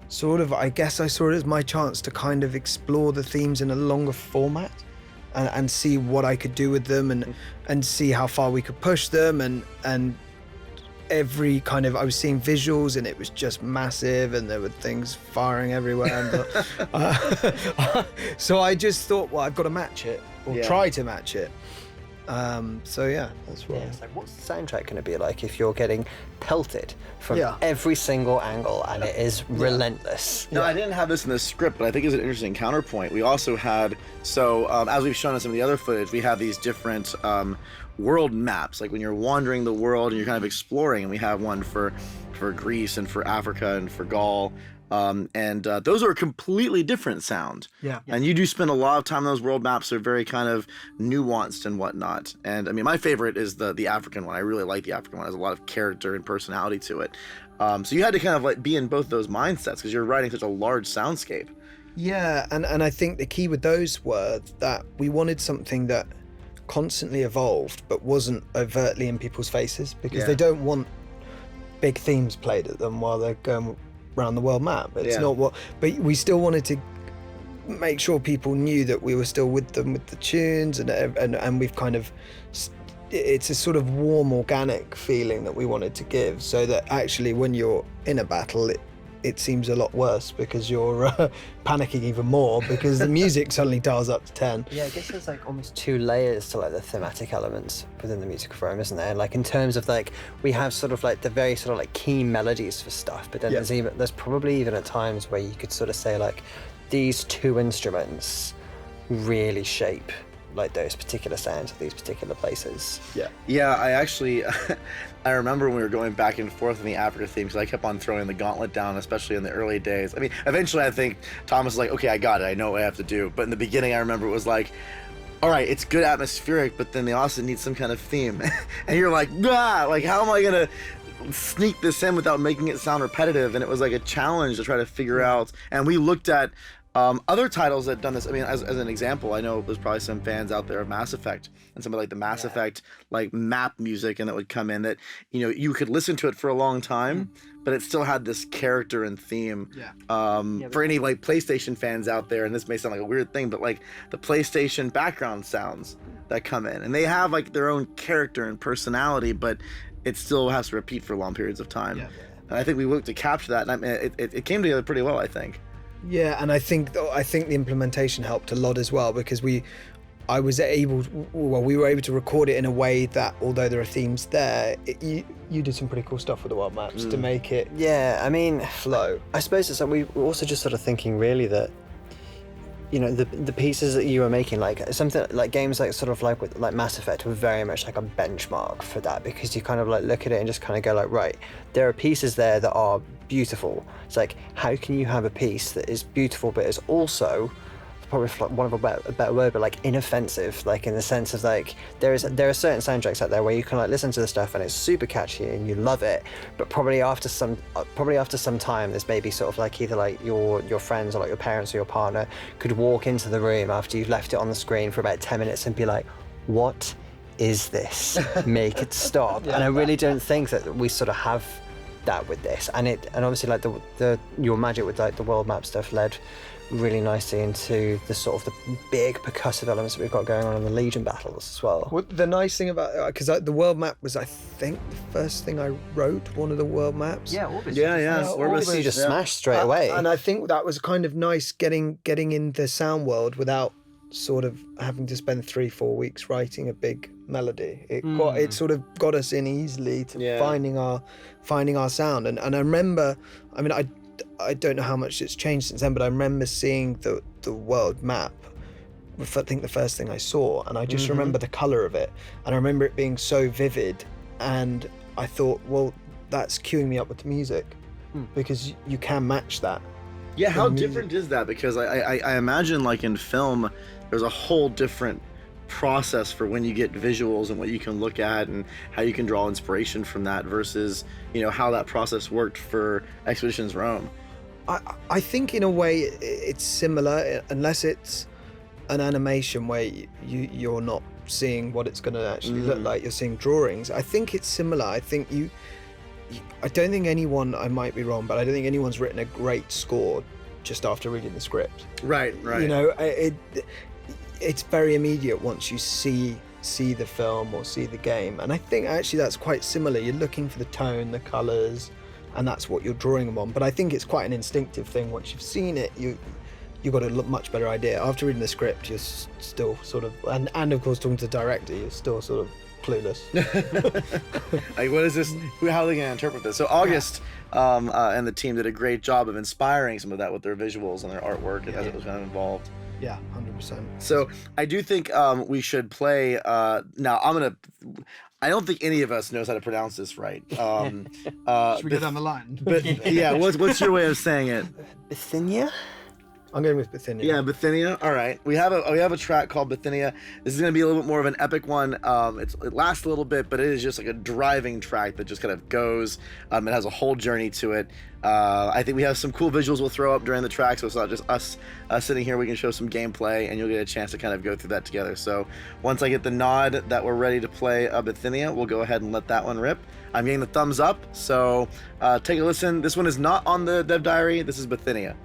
B: sort of, I guess I saw it as my chance to kind of explore the themes in a longer format. And see what I could do with them, and see how far we could push them, and every kind of, I was seeing visuals and it was just massive, and there were things firing everywhere, and so I just thought, well, I've got to match it, or try to match it. So that's what.
C: It's like, what's the soundtrack going to be like if you're getting pelted from every single angle and it is relentless?
A: No, I didn't have this in the script, but I think it's an interesting counterpoint. We also had, as we've shown in some of the other footage, we have these different world maps, like when you're wandering the world and you're kind of exploring, and we have one for for Greece and for Africa and for Gaul. Those are a completely different sound.
B: Yeah.
A: And you do spend a lot of time on those world maps. They're very kind of nuanced and whatnot. And I mean, my favorite is the African one. I really like the African one. It has a lot of character and personality to it. So you had to kind of like be in both those mindsets because you're writing such a large soundscape.
B: Yeah, and I think the key with those were that we wanted something that constantly evolved but wasn't overtly in people's faces, because they don't want big themes played at them while they're going around the world map. It's not what, but we still wanted to make sure people knew that we were still with them with the tunes, and we've kind of, it's a sort of warm, organic feeling that we wanted to give, so that actually when you're in a battle, it seems a lot worse because you're panicking even more because the music suddenly dials up to 10.
C: Yeah, I guess there's like almost two layers to like the thematic elements within the music frame, isn't there? Like in terms of like, we have sort of like the very sort of like key melodies for stuff, but then there's probably even at times where you could sort of say like, these two instruments really shape like those particular sounds of these particular places.
A: Yeah, I actually, I remember when we were going back and forth in the Africa theme, because I kept on throwing the gauntlet down, especially in the early days. I mean, eventually I think Thomas was like, okay, I got it, I know what I have to do. But in the beginning, I remember it was like, all right, it's good atmospheric, but then they also need some kind of theme. And you're like, like, how am I gonna sneak this in without making it sound repetitive? And it was like a challenge to try to figure out. And we looked at other titles that have done this. I mean, as an example, I know there's probably some fans out there of Mass Effect and some of like the Mass Effect like map music, and that would come in that, you know, you could listen to it for a long time, but it still had this character and theme. For any like PlayStation fans out there, and this may sound like a weird thing, but like the PlayStation background sounds that come in, and they have like their own character and personality, but it still has to repeat for long periods of time. And I think we looked to capture that, and I mean, it came together pretty well, I think.
B: Yeah, and I think the implementation helped a lot as well, because we were able to record it in a way that, although there are themes there, you did some pretty cool stuff with the world maps to make it
C: I mean,
B: flow.
C: I suppose it's like we were also just sort of thinking really that, you know, the pieces that you were making, like something like games like sort of like with like Mass Effect were very much like a benchmark for that, because you kind of like look at it and just kind of go like, right, there are pieces there that are beautiful. It's like, how can you have a piece that is beautiful but is also, probably for like one of a better word, but like inoffensive, like in the sense of like there are certain soundtracks out there where you can like listen to the stuff and it's super catchy and you love it, but probably after some time there's maybe sort of like either like your friends or like your parents or your partner could walk into the room after you've left it on the screen for about 10 minutes and be like, what is this? Make it stop. And I really don't think that we sort of have that with this, and obviously like your magic with like the world map stuff led really nicely into the sort of the big percussive elements that we've got going on in the Legion battles as well.
B: Well, the nice thing about, because the world map was, I think, the first thing I wrote, one of the world maps.
C: Orbis.
B: Orbis
C: you just smashed straight away.
B: And I think that was kind of nice getting in the sound world without sort of having to spend 3-4 weeks writing a big melody. It sort of got us in easily to finding our sound. And I remember, I mean, I don't know how much it's changed since then, but I remember seeing the world map. I think the first thing I saw, and I just remember the color of it, and I remember it being so vivid, and I thought, well, that's queuing me up with the music, because you can match that.
A: Yeah, how different is that? Because I imagine like in film, there's a whole different process for when you get visuals and what you can look at and how you can draw inspiration from that versus, you know, how that process worked for Expeditions Rome.
B: I think in a way it's similar, unless it's an animation where you're not seeing what it's going to actually look like, you're seeing drawings. I think it's similar. I think I don't think anyone, I might be wrong, but I don't think anyone's written a great score just after reading the script.
A: Right.
B: You know, it's very immediate once you see the film or see the game, and I think actually that's quite similar. You're looking for the tone, the colours, and that's what you're drawing them on. But I think it's quite an instinctive thing. Once you've seen it, you've got a much better idea. After reading the script, you're still sort of, and of course talking to the director, you're still sort of clueless.
A: Like, what is this? How are they going to interpret this? So August and the team did a great job of inspiring some of that with their visuals and their artwork as it was kind of involved.
B: Yeah, 100%.
A: So I do think we should play. Now I don't think any of us knows how to pronounce this right.
D: Should we go down the line?
A: But yeah, what's your way of saying it?
C: Bithynia?
B: I'm going with Bithynia.
A: Yeah, Bithynia. All right, we have a track called Bithynia. This is gonna be a little bit more of an epic one. It lasts a little bit, but it is just like a driving track that just kind of goes. It has a whole journey to it. I think we have some cool visuals we'll throw up during the track, so it's not just us sitting here. We can show some gameplay, and you'll get a chance to kind of go through that together. So once I get the nod that we're ready to play Bithynia, we'll go ahead and let that one rip. I'm getting the thumbs up, so take a listen. This one is not on the Dev Diary. This is Bithynia.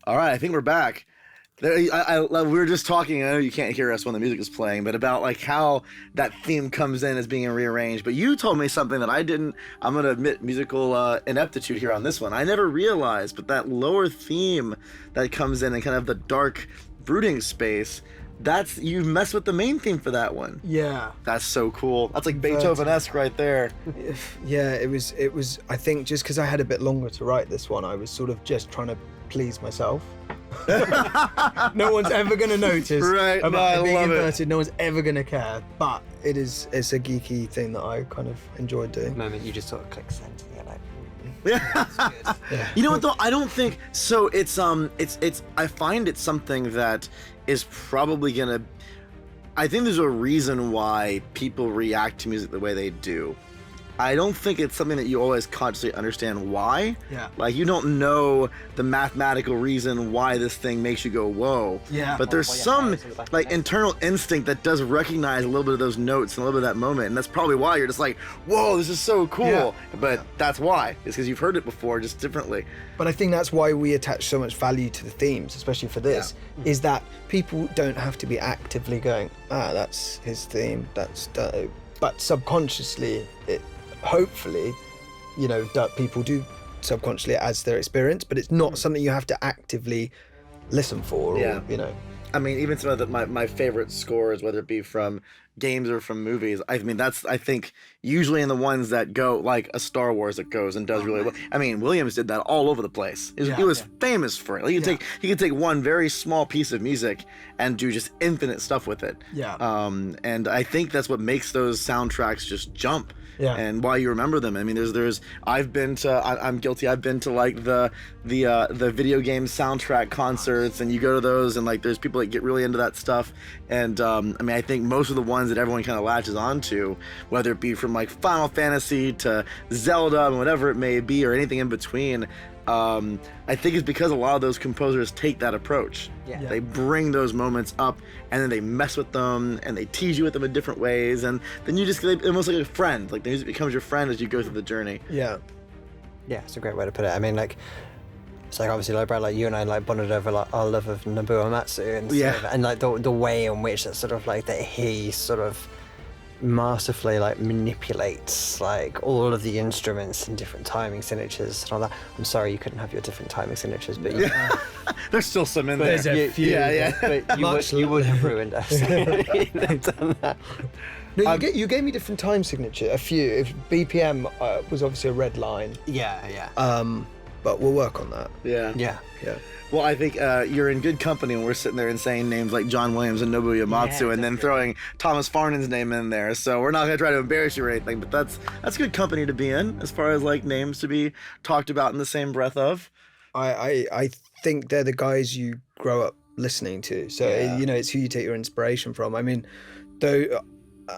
A: All right, I think we're back. We were just talking, I know you can't hear us when the music is playing, but about like how that theme comes in as being rearranged. But you told me something that I didn't, I'm going to admit musical ineptitude here on this one. I never realized, but that lower theme that comes in and kind of the dark brooding space, that's, you mess with the main theme for that one.
B: Yeah.
A: That's so cool. That's like Beethoven-esque right there.
B: Yeah, it was, I think just because I had a bit longer to write this one, I was sort of just trying to please myself. No one's ever going to notice
A: right,
B: about
A: no,
B: being
A: I love
B: inverted.
A: it.
B: No one's ever going to care, but it's a geeky thing that I kind of enjoyed doing.
C: The moment you just sort of click send and you're like,
A: Yeah. You know what though? I don't think so. It's I find it's something that is probably gonna. I think there's a reason why people react to music the way they do. I don't think it's something that you always consciously understand why.
B: Yeah.
A: Like you don't know the mathematical reason why this thing makes you go whoa.
B: Yeah.
A: But there's
C: Well, yeah,
A: some
C: it's like
A: like
C: an
A: internal instinct that does recognize a little bit of those notes and a little bit of that moment, and that's probably why you're just like, whoa, this is so cool.
B: Yeah.
A: But that's why. It's because you've heard it before, just differently.
B: But I think that's why we attach so much value to the themes, especially for this, is that people don't have to be actively going, that's his theme, that's dope. But subconsciously, hopefully, that people do subconsciously as their experience, but it's not something you have to actively listen for, or,
A: I mean, even some of my favorite scores, whether it be from games or from movies, I mean, that's, I think, usually in the ones that go, like a Star Wars that goes and does really well. I mean, Williams did that all over the place. He was famous for it. Like, he could take one very small piece of music and do just infinite stuff with it.
B: Yeah.
A: And I think that's what makes those soundtracks just jump.
B: Yeah.
A: And why you remember them. I mean, I'm guilty. I've been to like the video game soundtrack concerts, and you go to those, and like there's people that get really into that stuff. And I mean, I think most of the ones that everyone kind of latches onto, whether it be from like Final Fantasy to Zelda and whatever it may be, or anything in between, I think it's because a lot of those composers take that approach.
C: Yeah.
A: They bring those moments up, and then they mess with them, and they tease you with them in different ways, and then you just almost like a friend. Like the music becomes your friend as you go through the journey.
B: Yeah.
C: Yeah, it's a great way to put it. I mean, like, it's like obviously like Brad, like you and I like bonded over like our love of Nobuo Uematsu and sort of, and like the way in which that sort of like that he sort of masterfully like manipulates like all of the instruments and different timing signatures and all that. I'm sorry you couldn't have your different timing signatures, but you,
A: There's still some in there.
B: There's a few.
C: but you would have ruined us. You'd have done that.
B: No, you gave me different time signature, a few. If BPM was obviously a red line.
C: Yeah.
B: But we'll work on that.
A: Yeah.
B: Yeah.
A: Well, I think you're in good company when we're sitting there and saying names like John Williams and Nobuo Uematsu, and then throwing Thomas Farnon's name in there. So we're not gonna try to embarrass you or anything, but that's good company to be in as far as like names to be talked about in the same breath of.
B: I think they're the guys you grow up listening to. So it's who you take your inspiration from. I mean, though,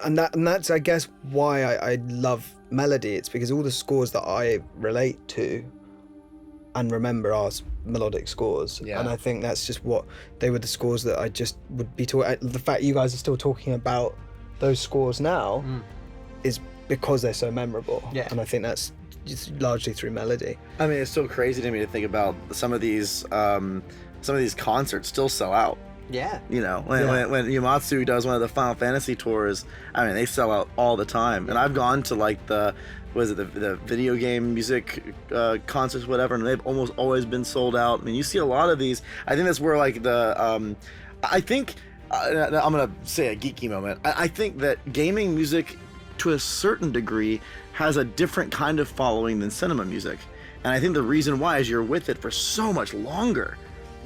B: and that's I guess why I love melody. It's because all the scores that I relate to and remember are melodic scores, and I think that's just what they were, the scores that I just would be talking. The fact you guys are still talking about those scores now is because they're so memorable, and I think that's just largely through melody.
A: I mean, it's so crazy to me to think about some of these concerts still sell out.
C: Yeah.
A: When Uematsu does one of the Final Fantasy tours, I mean, they sell out all the time. And I've gone to like the video game music concerts, whatever, and they've almost always been sold out. I mean, you see a lot of these. I think that's where like I think I'm gonna say a geeky moment. I think that gaming music, to a certain degree, has a different kind of following than cinema music, and I think the reason why is you're with it for so much longer.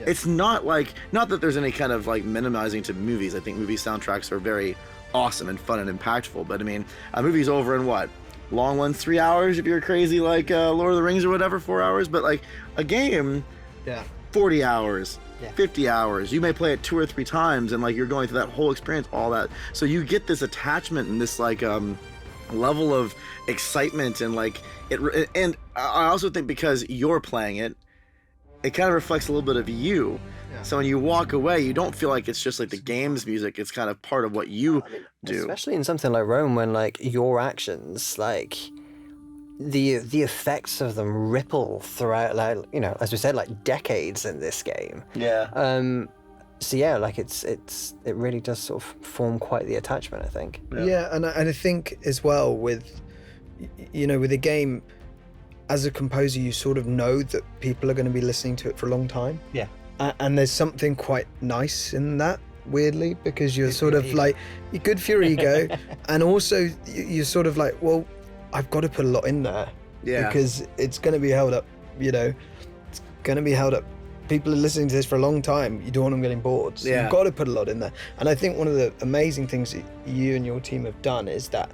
A: It's not that there's any kind of like minimizing to movies. I think movie soundtracks are very awesome and fun and impactful. But I mean, a movie's over in what? Long ones, 3 hours if you're crazy like Lord of the Rings or whatever, 4 hours. But like a game, 40 hours, 50 hours. You may play it 2 or 3 times, and like you're going through that whole experience, all that. So you get this attachment and this like level of excitement and like it. And I also think because you're playing it, it kind of reflects a little bit of you. So when you walk away, you don't feel like it's just like the game's music. It's kind of part of what you do.
C: Especially in something like Rome, when like your actions, like the effects of them ripple throughout, like, you know, as we said, like decades in this game.
A: Yeah.
C: So yeah, like it really does sort of form quite the attachment, I think.
B: Yeah, and I think as well with, you know, with a game, as a composer, you sort of know that people are going to be listening to it for a long time.
C: Yeah.
B: And there's something quite nice in that, weirdly, because you're sort of like, you're good for your ego, and also you're sort of like, well, I've got to put a lot in there.
A: Yeah.
B: Because it's going to be held up, you know, it's going to be held up. People are listening to this for a long time. You don't want them getting bored. So you've got to put a lot in there. And I think one of the amazing things that you and your team have done is that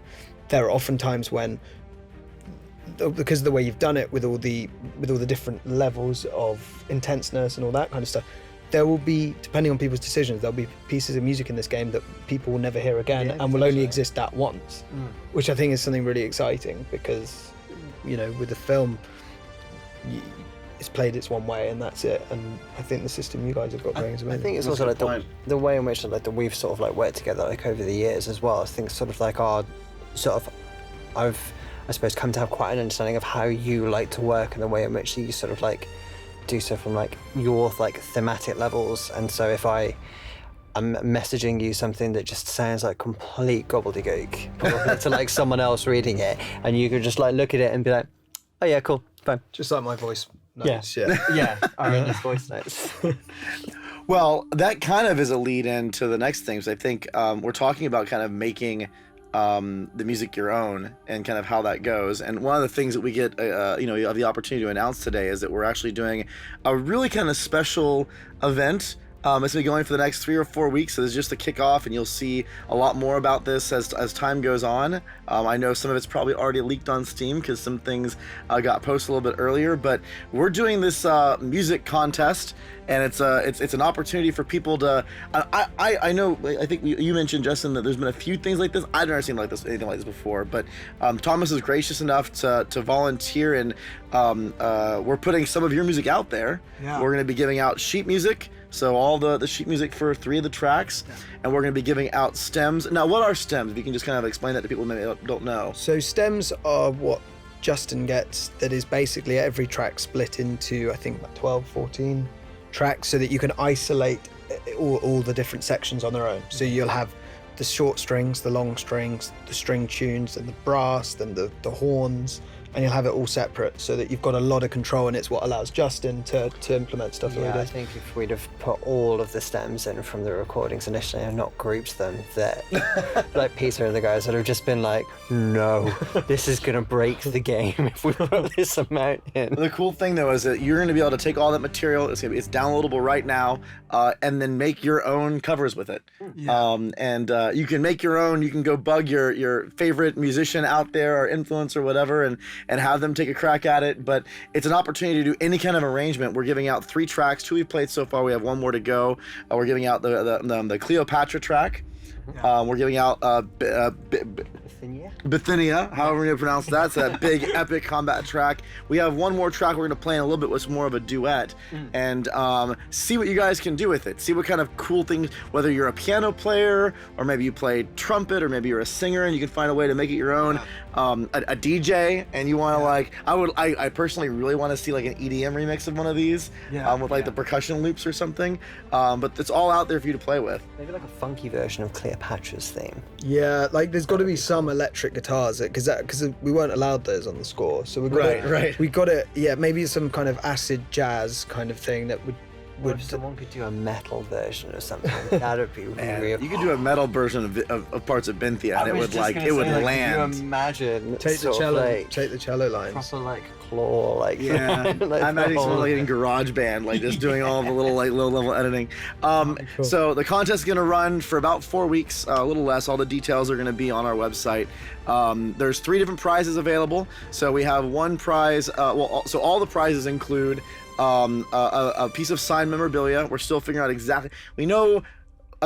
B: there are often times when, because of the way you've done it with all the different levels of intenseness and all that kind of stuff, there will be, depending on people's decisions, there'll be pieces of music in this game that people will never hear again and will only exist that once, which I think is something really exciting, because, you know, with the film, it's played its one way and that's it. And I think the system you guys have got going is amazing.
C: I think it's also like the way in which like that we've sort of like worked together like over the years as well. I think sort of like our sort of, I suppose, come to have quite an understanding of how you like to work and the way in which you sort of like do so from like your like thematic levels. And so if I'm messaging you something that just sounds like complete gobbledygook, probably to like someone else reading it, and you could just like look at it and be like, oh yeah, cool, fine.
B: Just like my voice notes.
C: Yeah, our voice notes.
A: Well, that kind of is a lead in to the next thing. So I think we're talking about kind of making the music your own and kind of how that goes. And one of the things that we get, you know, the opportunity to announce today is that we're actually doing a really kind of special event. It's going to be going for the next 3 or 4 weeks. So this is just the kickoff, and you'll see a lot more about this as time goes on. I know some of it's probably already leaked on Steam because some things got posted a little bit earlier. But we're doing this music contest, and it's an opportunity for people to. I know. I think you mentioned, Justin, that there's been a few things like this. I've never seen anything like this before. But Thomas is gracious enough to volunteer, and we're putting some of your music out there.
D: Yeah.
A: We're going to be giving out sheet music. So all the sheet music for 3 of the tracks, and we're going to be giving out stems. Now, what are stems? If you can just kind of explain that to people who maybe don't know.
B: So stems are what Justin gets, that is basically every track split into, I think, about 12, 14 tracks, so that you can isolate all the different sections on their own. So you'll have the short strings, the long strings, the string tunes, and the brass, then the horns, and you'll have it all separate, so that you've got a lot of control, and it's what allows Justin to implement stuff the way he
C: I
B: does.
C: think if we'd have put all of the stems in from the recordings initially and not grouped them, that like Peter and the guys would have just been like, no, this is gonna break the game if we put this amount in.
A: The cool thing though is that you're going to be able to take all that material. It's downloadable right now, and then make your own covers with it. And you can make your own. You can go bug your favorite musician out there or influencer or whatever, and have them take a crack at it. But it's an opportunity to do any kind of arrangement. We're giving out 3 tracks. 2 we've played so far. We have 1 more to go. We're giving out the Cleopatra track. We're giving out Bithynia, however you pronounce that. So that big epic combat track. We have 1 more track we're going to play in a little bit, which is more of a duet, and see what you guys can do with it. See what kind of cool things, whether you're a piano player or maybe you play trumpet or maybe you're a singer and you can find a way to make it your own. A DJ, and you want to like, I personally really want to see like an EDM remix of one of these, with like the percussion loops or something. But it's all out there for you to play with.
C: Maybe like a funky version of Cleopatra's theme.
B: Yeah, like there's got to be some electric guitars, because we weren't allowed those on the score, so we got we got it. Yeah, maybe some kind of acid jazz kind of thing that would.
C: If someone could do a metal version or something, that would be real.
A: You could do a metal version of parts of Binthia, and it would land.
C: Can you imagine?
B: Take the cello lines.
C: Proper like claw, like
A: like I'm imagining someone like in GarageBand, like just doing all the little like low level editing.
B: Cool.
A: So the contest is gonna run for about 4 weeks, a little less. All the details are gonna be on our website. There's 3 different prizes available. So we have 1 prize. So all the prizes include a piece of signed memorabilia. We're still figuring out exactly. We know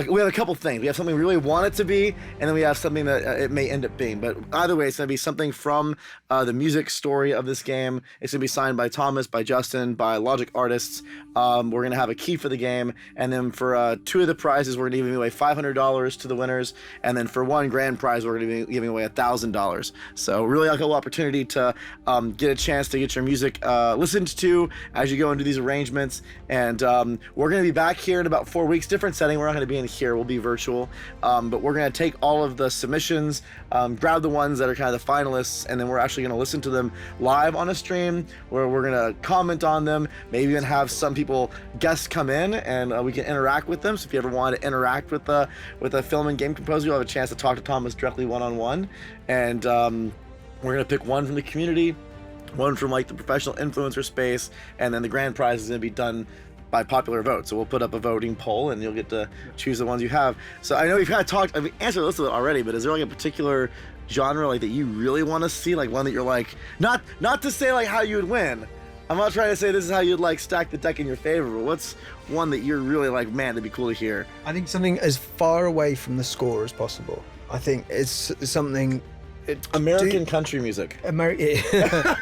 A: we have a couple things. We have something we really want it to be, and then we have something that it may end up being. But either way, it's going to be something from the music story of this game. It's going to be signed by Thomas, by Justin, by Logic artists. We're going to have a key for the game, and then for 2 of the prizes, we're going to be giving away $500 to the winners, and then for 1 grand prize, we're going to be giving away $1,000. So really a cool opportunity to get a chance to get your music listened to as you go into these arrangements. And we're going to be back here in about 4 weeks. Different setting. We're not going to be in here. We'll be virtual. But we're going to take all of the submissions, grab the ones that are kind of the finalists, and then we're actually going to listen to them live on a stream where we're going to comment on them, maybe even have some people, guests come in, and we can interact with them. So if you ever want to interact with a film and game composer, you'll have a chance to talk to Thomas directly one-on-one. And we're going to pick one from the community, one from like the professional influencer space, and then the grand prize is going to be done by popular vote. So we'll put up a voting poll and you'll get to choose the ones you have. So I know you've kind of talked, I've answered this already, but is there like a particular genre like that you really want to see? Like one that you're like, not to say like how you would win. I'm not trying to say this is how you'd like stack the deck in your favor, but what's one that you're really like, man, that'd be cool to hear?
B: I think something as far away from the score as possible. I think it's something...
A: American country music.
B: Yeah.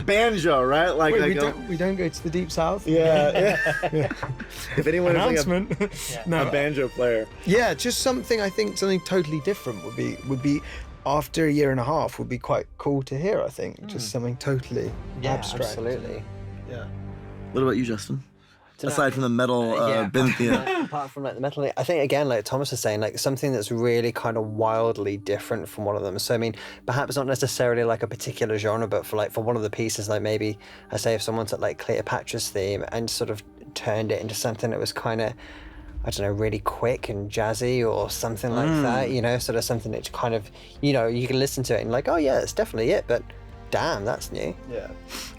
A: Banjo, right? Like,
B: Wait, we don't go to the deep south.
A: Yeah. If anyone
B: Announcement.
A: is like a banjo player.
B: Yeah, just something. I think something totally different would be after a year and a half would be quite cool to hear. I think just something totally abstract.
C: Absolutely.
B: Yeah.
A: What about you, Justin? Aside from the metal,
C: apart from like the metal, I think again, like Thomas was saying, like something that's really kind of wildly different from one of them. So I mean, perhaps not necessarily like a particular genre, but for one of the pieces, like maybe I say if someone took like Cleopatra's theme and sort of turned it into something that was kind of, I don't know, really quick and jazzy or something like that, you know, sort of something that kind of, you know, you can listen to it and like, oh yeah, it's definitely it, but damn, that's new.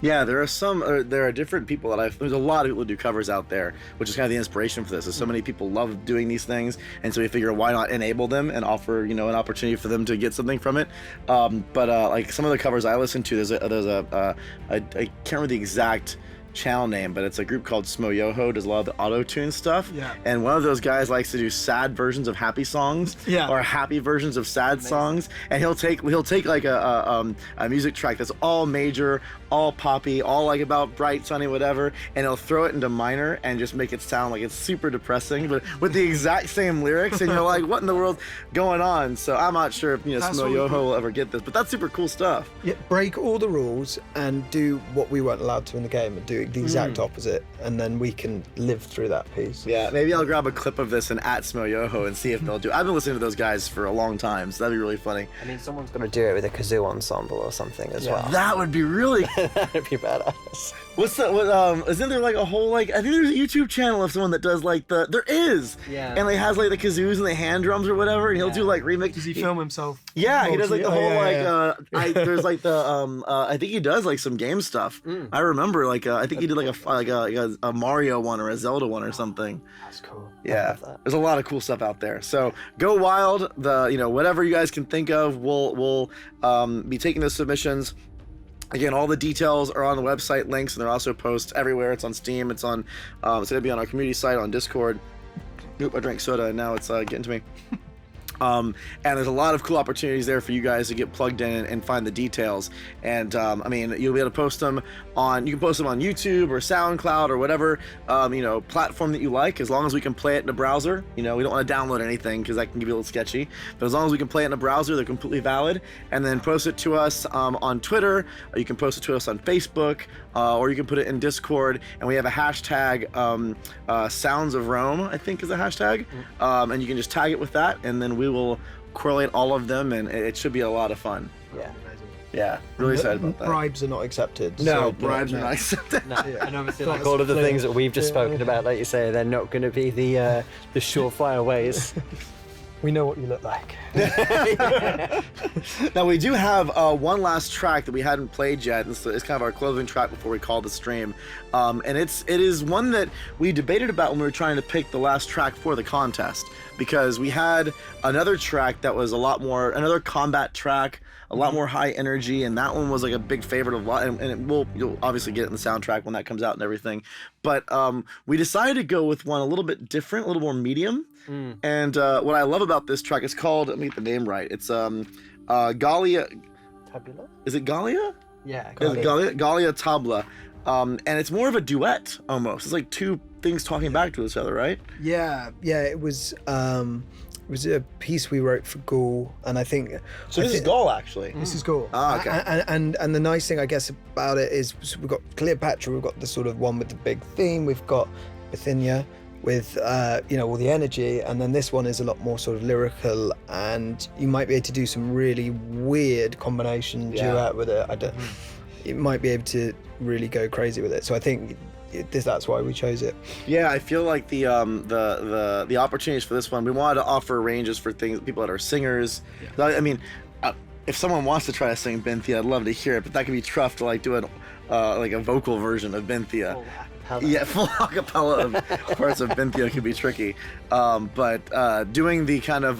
A: Yeah, there are different people there's a lot of people who do covers out there, which is kind of the inspiration for this. Is so many people love doing these things, and so we figure why not enable them and offer, you know, an opportunity for them to get something from it. But like some of the covers I listen to, I can't remember the exact channel name, but it's a group called Smo Yoho, does a lot of the auto-tune stuff.
D: Yeah.
A: And one of those guys likes to do sad versions of happy songs, or happy versions of sad songs. And he'll take like a music track that's all major, all poppy, all like about bright, sunny, whatever, and he'll throw it into minor and just make it sound like it's super depressing, but with the exact same lyrics, and you're like, what in the world going on? So I'm not sure if Smo Yoho will ever get this, but that's super cool stuff.
B: Yeah, break all the rules and do what we weren't allowed to in the game and do the exact opposite, and then we can live through that piece.
A: Yeah, maybe I'll grab a clip of this and at Smo Yoho and see if they'll do it. I've been listening to those guys for a long time, so that'd be really funny.
C: I mean, someone's got to do it with a kazoo ensemble or something as well.
A: That would be really
C: That'd be badass.
A: What's that? Isn't there like a whole I think there's a YouTube channel of someone that does like there is.
C: Yeah.
A: And like has like the kazoos and the hand drums or whatever, and he'll do like remix.
D: Does he film himself?
A: Yeah, he does like the whole there's like the I think he does like some game stuff. I remember like I think he did like a Mario one or a Zelda one or something.
C: That's cool.
A: Yeah, there's a lot of cool stuff out there. So go wild. Whatever you guys can think of, we'll be taking those submissions. Again, all the details are on the website links, and they're also posted everywhere. It's on Steam. It's on. It's gonna be on our community site on Discord. Oop, I drank soda and now it's getting to me. And there's a lot of cool opportunities there for you guys to get plugged in and find the details. And I mean, you'll be able to post them on YouTube or SoundCloud or whatever platform that you like, as long as we can play it in a browser. We don't want to download anything because that can get a little sketchy, but as long as we can play it in a browser, they're completely valid. And then post it to us on Twitter, or you can post it to us on Facebook, or you can put it in Discord. And we have a hashtag, Sounds of Rome, I think is a hashtag, and you can just tag it with that, and then we will correlate all of them, and it should be a lot of fun. Yeah, really excited about that.
B: Bribes are not accepted.
A: No, bribes are not accepted.
C: No, and obviously, like all of the things that we've just spoken about, like you say, they're not going to be the surefire ways. We know what you look like.
A: Now we do have one last track that we hadn't played yet. It's kind of our closing track before we call the stream, and it is one that we debated about when we were trying to pick the last track for the contest, because we had another track that was a lot more, another combat track, a lot more high energy, and that one was like a big favorite of a lot. And you'll obviously get it in the soundtrack when that comes out and everything. But we decided to go with one a little bit different, a little more medium. And what I love about this track is called, let me get the name right. It's Gallia.
C: Tabula?
A: Is it Gallia?
C: Yeah.
A: Gallia Tabla. And it's more of a duet almost. It's like two things talking back to each other, right?
B: Yeah. It was a piece we wrote for Ghoul, and I think
A: so. This is Ghoul, actually.
B: This is Ghoul.
A: Ah, okay.
B: And the nice thing, I guess, about it is we've got Cleopatra. We've got the sort of one with the big theme. We've got Bithynia with all the energy, and then this one is a lot more sort of lyrical, and you might be able to do some really weird combination duet with it. You might be able to really go crazy with it. So I think that's why we chose it.
A: Yeah, I feel like the opportunities for this one, we wanted to offer ranges for people that are singers. Yeah. I mean, if someone wants to try to sing Binthia, I'd love to hear it, but that could be tough to like do like a vocal version of Binthia. Yeah, full acapella of parts of Binthia could be tricky. But doing the kind of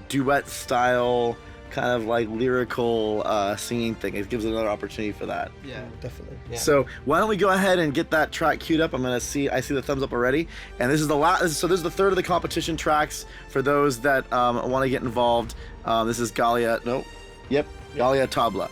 A: duet style, kind of like lyrical singing thing, it gives another opportunity for that.
B: Yeah, definitely. Yeah.
A: So why don't we go ahead and get that track queued up? I see the thumbs up already, and this is the last. So this is the third of the competition tracks for those that want to get involved. This is Gallia Tabla.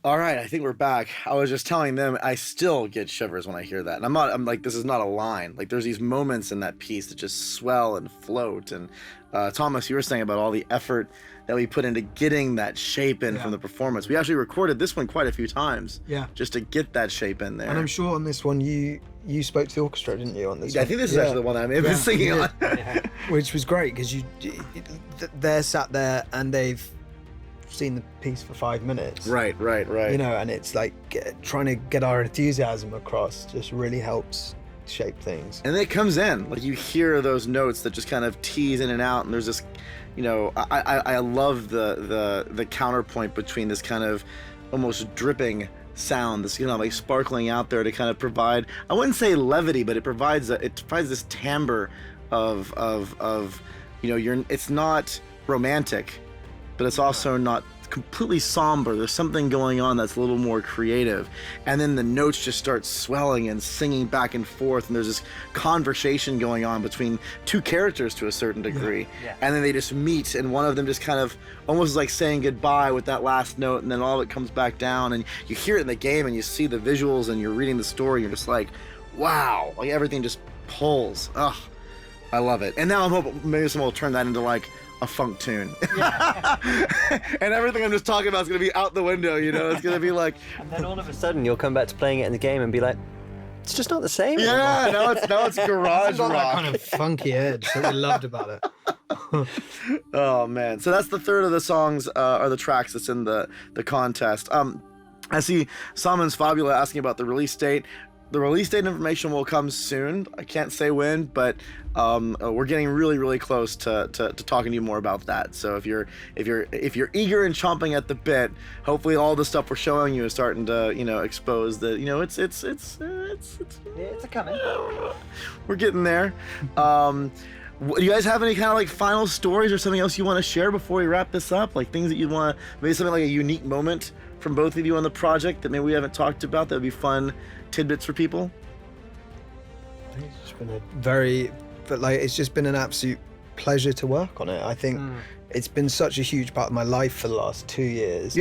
A: All right, I think we're back. I was just telling them I still get shivers when I hear that. And I'm like, this is not a line. Like, there's these moments in that piece that just swell and float. And Thomas, you were saying about all the effort that we put into getting that shape in from the performance. We actually recorded this one quite a few times.
B: Yeah.
A: Just to get that shape in there.
B: And I'm sure on this one you spoke to the orchestra, didn't you, on this one?
A: I think this is actually the one I've been singing on.
B: Which was great, because they're sat there and they've seen the piece for 5 minutes.
A: Right.
B: And it's like trying to get our enthusiasm across just really helps shape things.
A: And then it comes in, like you hear those notes that just kind of tease in and out, and there's this, I love the counterpoint between this kind of almost dripping sound, this like sparkling out there to kind of provide, I wouldn't say levity, but it provides this timbre of it's not romantic, but it's also not completely somber. There's something going on that's a little more creative, and then the notes just start swelling and singing back and forth, and there's this conversation going on between two characters to a certain degree. And then they just meet, and one of them just kind of almost like saying goodbye with that last note, and then all of it comes back down, and you hear it in the game, and you see the visuals, and you're reading the story, and you're just like, wow, like everything just pulls. Ugh, I love it. And now I'm hoping maybe someone will turn that into like a funk tune. And everything I'm just talking about is going to be out the window, you know? It's going to be like...
C: And then all of a sudden you'll come back to playing it in the game and be like, it's just not the same.
A: Yeah, now it's garage rock.
B: That kind of funky edge that we loved about it.
A: Oh, man. So that's the third of the songs, or the tracks that's in the contest. I see Salmon's Fabula asking about the release date. The release date information will come soon. I can't say when, but we're getting really, really close to talking to you more about that. So if you're eager and chomping at the bit, hopefully all the stuff we're showing you is starting to expose that it's
C: a coming.
A: We're getting there. Do you guys have any kind of like final stories or something else you want to share before we wrap this up? Like things that you'd want to, maybe something like a unique moment from both of you on the project that maybe we haven't talked about that would be fun tidbits for people?
B: I think it's just been it's just been an absolute pleasure to work on it. I think it's been such a huge part of my life for the last 2 years.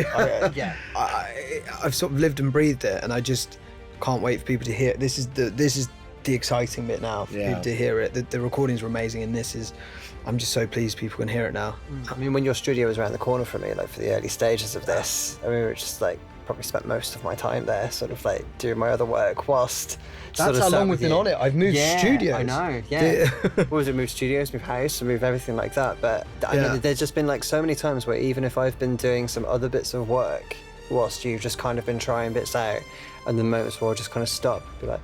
B: I've sort of lived and breathed it, and I just can't wait for people to hear it. This is the exciting bit now for people to hear it. The recordings were amazing, and I'm just so pleased people can hear it now.
C: I mean, when your studio was around the corner for me, like for the early stages of this, I mean, we were just like probably spent most of my time there, sort of like doing my other work whilst.
B: That's how long we've been on it. I've moved studios.
C: I know. Yeah. What was it? Move studios, move house, move everything like that. But I mean, there's just been like so many times where even if I've been doing some other bits of work, whilst you've just kind of been trying bits out, and the moments will just kind of stop, be like,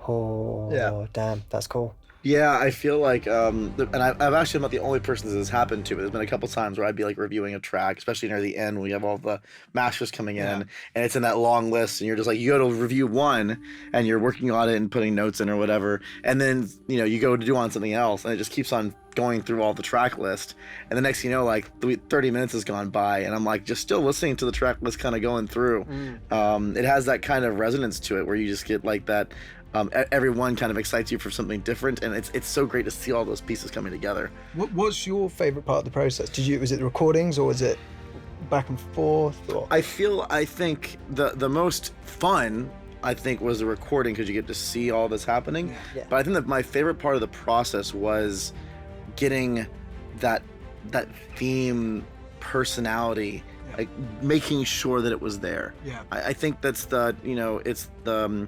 C: oh, damn, that's cool.
A: Yeah, I feel like, and I've actually not the only person this has happened to, but there's been a couple times where I'd be like reviewing a track, especially near the end when we have all the masters coming in, and it's in that long list, and you're just like, you go to review one, and you're working on it and putting notes in or whatever, and then, you go to do on something else, and it just keeps on going through all the track list, and the next thing you know, like 30 minutes has gone by, and I'm like just still listening to the track list kind of going through. It has that kind of resonance to it where you just get like that. Everyone kind of excites you for something different, and it's so great to see all those pieces coming together.
B: What's your favorite part of the process? Was it the recordings, or was it back and forth? Or?
A: I think the most fun was the recording, because you get to see all this happening. But I think that my favorite part of the process was getting that theme personality, like making sure that it was there. I think that's it's the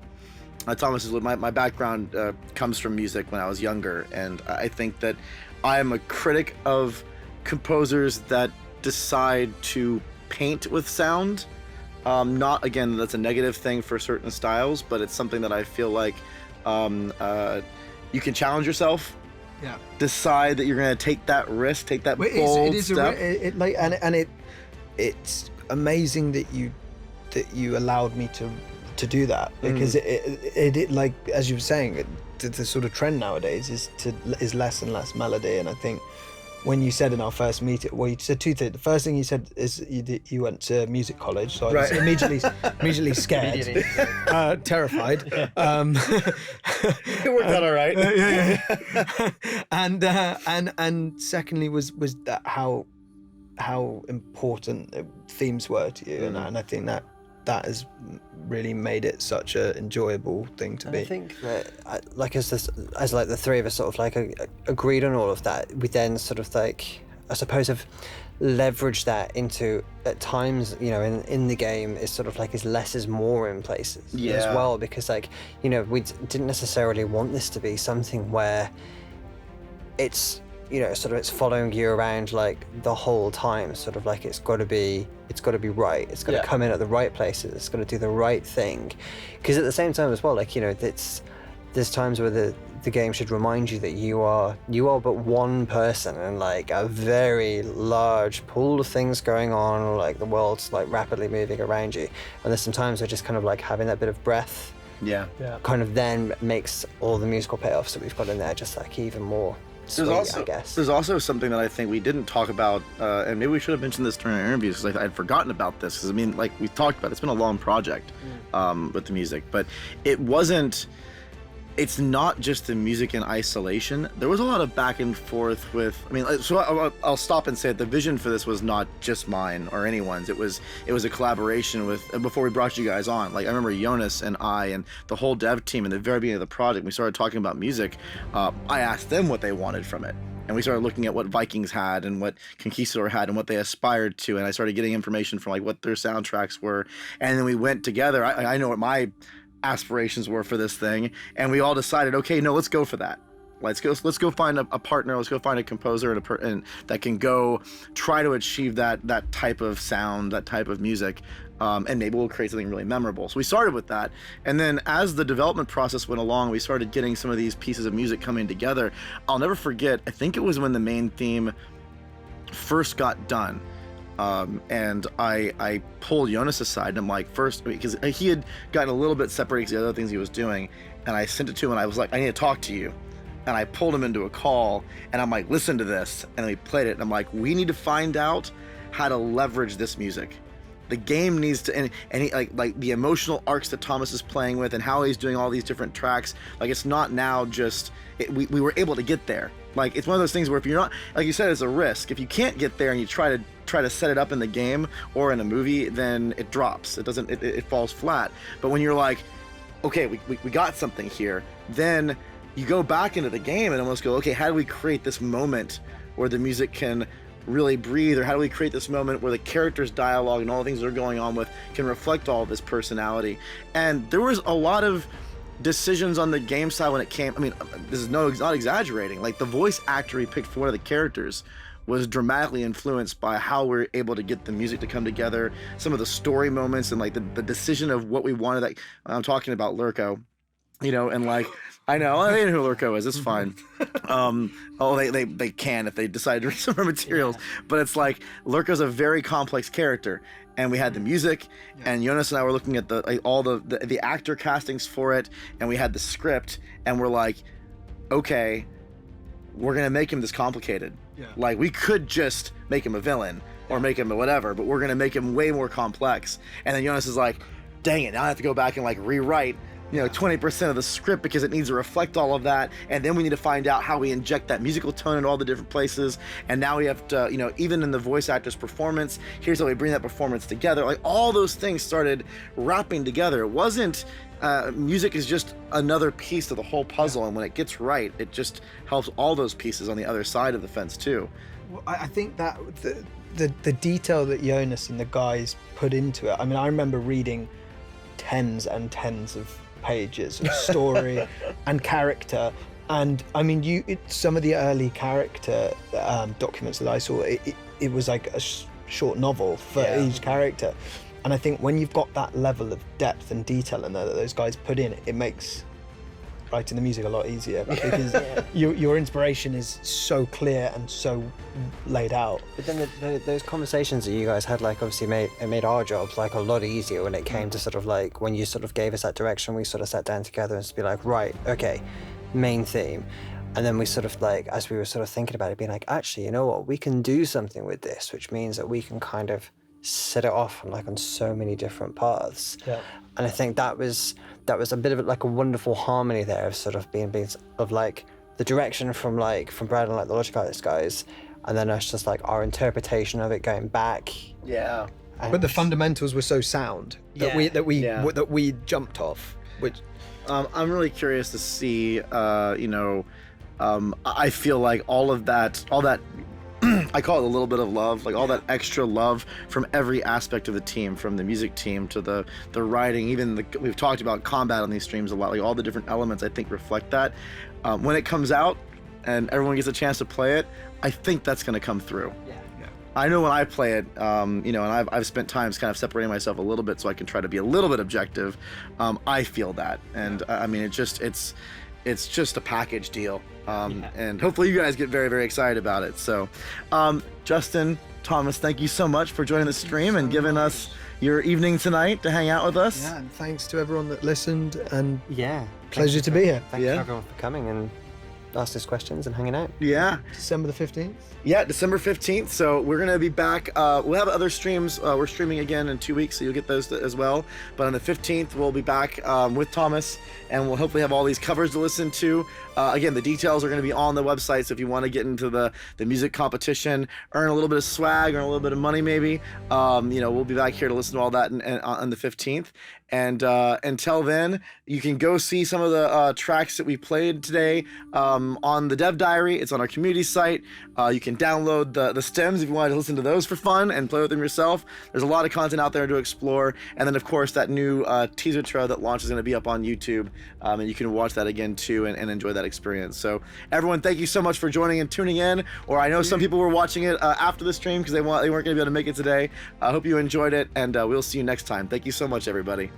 A: Thomas, my background comes from music when I was younger, and I think that I am a critic of composers that decide to paint with sound. Not, again, that's a negative thing for certain styles, but it's something that I feel like you can challenge yourself. Decide that you're going to take that risk, take that bold step.
B: It's amazing that you allowed me to do that, because it like, as you were saying, the sort of trend nowadays is less and less melody. And I think when you said in our first meeting, well, you said two things. The first thing you said is you went to music college, so I was immediately scared, terrified.
A: It worked out all right.
B: And secondly was that how important themes were to you, and I think that has really made it such an enjoyable thing to be.
C: I think that, like, as the three of us sort of like agreed on all of that, we then sort of like, I suppose, have leveraged that into, at times, in the game, is sort of like is less is more in places as well, because like, we didn't necessarily want this to be something where it's, sort of it's following you around like the whole time, sort of like it's got to be right, it's got to come in at the right places, it's got to do the right thing, because at the same time as well, like, there's times where the game should remind you that you are but one person in like a very large pool of things going on, like the world's like rapidly moving around you, and there's some times where just kind of like having that bit of breath
A: Yeah.
C: kind of then makes all the musical payoffs that we've got in there just like even more sweet, I guess.
A: There's also something that I think we didn't talk about, and maybe we should have mentioned this during our interviews because I'd forgotten about this. Because I mean, like we talked about, it's been a long project with the music, but it's not just the music in isolation. There was a lot of back and forth with, I mean, so I'll stop and say that the vision for this was not just mine or anyone's. It was a collaboration with, before we brought you guys on, like I remember Jonas and I and the whole dev team in the very beginning of the project, we started talking about music. I asked them what they wanted from it. And we started looking at what Vikings had and what Conquistador had and what they aspired to. And I started getting information from like what their soundtracks were. And then we went together. I know what my aspirations were for this thing, and we all decided, okay, no, let's go for that. Let's go find a partner. Let's go find a composer and that can go try to achieve that type of sound, that type of music, and maybe we'll create something really memorable. So we started with that, and then as the development process went along, we started getting some of these pieces of music coming together. I'll never forget, I think it was when the main theme first got done. And I pulled Jonas aside and I'm like, first, because he had gotten a little bit separated because the other things he was doing, and I sent it to him and I was like, I need to talk to you. And I pulled him into a call and I'm like, listen to this. And we played it and I'm like, we need to find out how to leverage this music. The game needs to, and he, like the emotional arcs that Thomas is playing with and how he's doing all these different tracks. Like it's not now just, we were able to get there. Like it's one of those things where if you're not, like you said, it's a risk. If you can't get there and you try to set it up in the game or in a movie, then it drops. It doesn't, it falls flat. But when you're like, okay, we got something here, then you go back into the game and almost go, okay, how do we create this moment where the music can really breathe, or how do we create this moment where the characters' dialogue and all the things that are going on with can reflect all of this personality? And there was a lot of decisions on the game side when it came, I mean, this is not exaggerating, like the voice actor he picked for one of the characters was dramatically influenced by how we're able to get the music to come together, some of the story moments, and like the decision of what we wanted. Like I'm talking about Lurko, and like I know they know who Lurko is. It's fine. They can if they decide to read some more materials. Yeah. But it's like Lurko's a very complex character, and we had the music, and Jonas and I were looking at all the actor castings for it, and we had the script, and we're like, okay, we're gonna make him this complicated. Yeah. Like we could just make him a villain or make him a whatever, but we're gonna make him way more complex. And then Jonas is like, dang it, now I have to go back and like rewrite 20% of the script because it needs to reflect all of that, and then we need to find out how we inject that musical tone in all the different places. And now we have to, even in the voice actor's performance, here's how we bring that performance together. Like all those things started wrapping together. It wasn't music is just another piece of the whole puzzle, and when it gets right, it just helps all those pieces on the other side of the fence too.
B: Well, I think that the detail that Jonas and the guys put into it, I mean, I remember reading tens and tens of pages of story and character, and I mean some of the early character documents that I saw, it was like a short novel for each character, and I think when you've got that level of depth and detail in there that those guys put in, it makes writing the music a lot easier because your inspiration is so clear and so laid out.
C: But then those conversations that you guys had, like obviously made our jobs like a lot easier when it came to sort of like when you sort of gave us that direction, we sort of sat down together and just be like, right, okay, main theme. And then we sort of like, as we were sort of thinking about it, being like, actually, you know what, we can do something with this, which means that we can kind of set it off on so many different paths. Yeah. And I think that was a bit of like a wonderful harmony there of sort of being of like the direction from Brad and like the Logic Artist guys, and then us just like our interpretation of it going back.
A: Yeah.
B: But the fundamentals were so sound that we jumped off. Which
A: I'm really curious to see. I feel like all that. I call it a little bit of love, like all that extra love from every aspect of the team, from the music team to the writing, even we've talked about combat on these streams a lot, like all the different elements I think reflect that. When it comes out and everyone gets a chance to play it, I think that's going to come through. Yeah. I know when I play it, and I've spent times kind of separating myself a little bit so I can try to be a little bit objective. I feel that, and I mean, it's just a package deal. And hopefully you guys get very, very excited about it. So, Justin, Thomas, thank you so much for joining the stream and giving us your evening tonight to hang out with us.
B: Yeah, and thanks to everyone that listened, and
C: Yeah.
B: pleasure to be here.
C: Thanks
A: Yeah.
C: for everyone for coming and asking us questions and hanging out.
A: Yeah.
B: December the 15th.
A: Yeah, December 15th. So we're going to be back. We'll have other streams. We're streaming again in 2 weeks, so you'll get those as well. But on the 15th, we'll be back with Thomas, and we'll hopefully have all these covers to listen to. Again, the details are going to be on the website, so if you want to get into the music competition, earn a little bit of swag, earn a little bit of money maybe, we'll be back here to listen to all that on the 15th. And until then, you can go see some of the tracks that we played today on the Dev Diary. It's on our community site. You can download the stems if you want to listen to those for fun and play with them yourself. There's a lot of content out there to explore. And then, of course, that new teaser trailer that launches is going to be up on YouTube. And you can watch that again, too, and enjoy that experience. So, everyone, thank you so much for joining and tuning in. Or I know some people were watching it after the stream because they weren't going to be able to make it today. I hope you enjoyed it, and we'll see you next time. Thank you so much, everybody.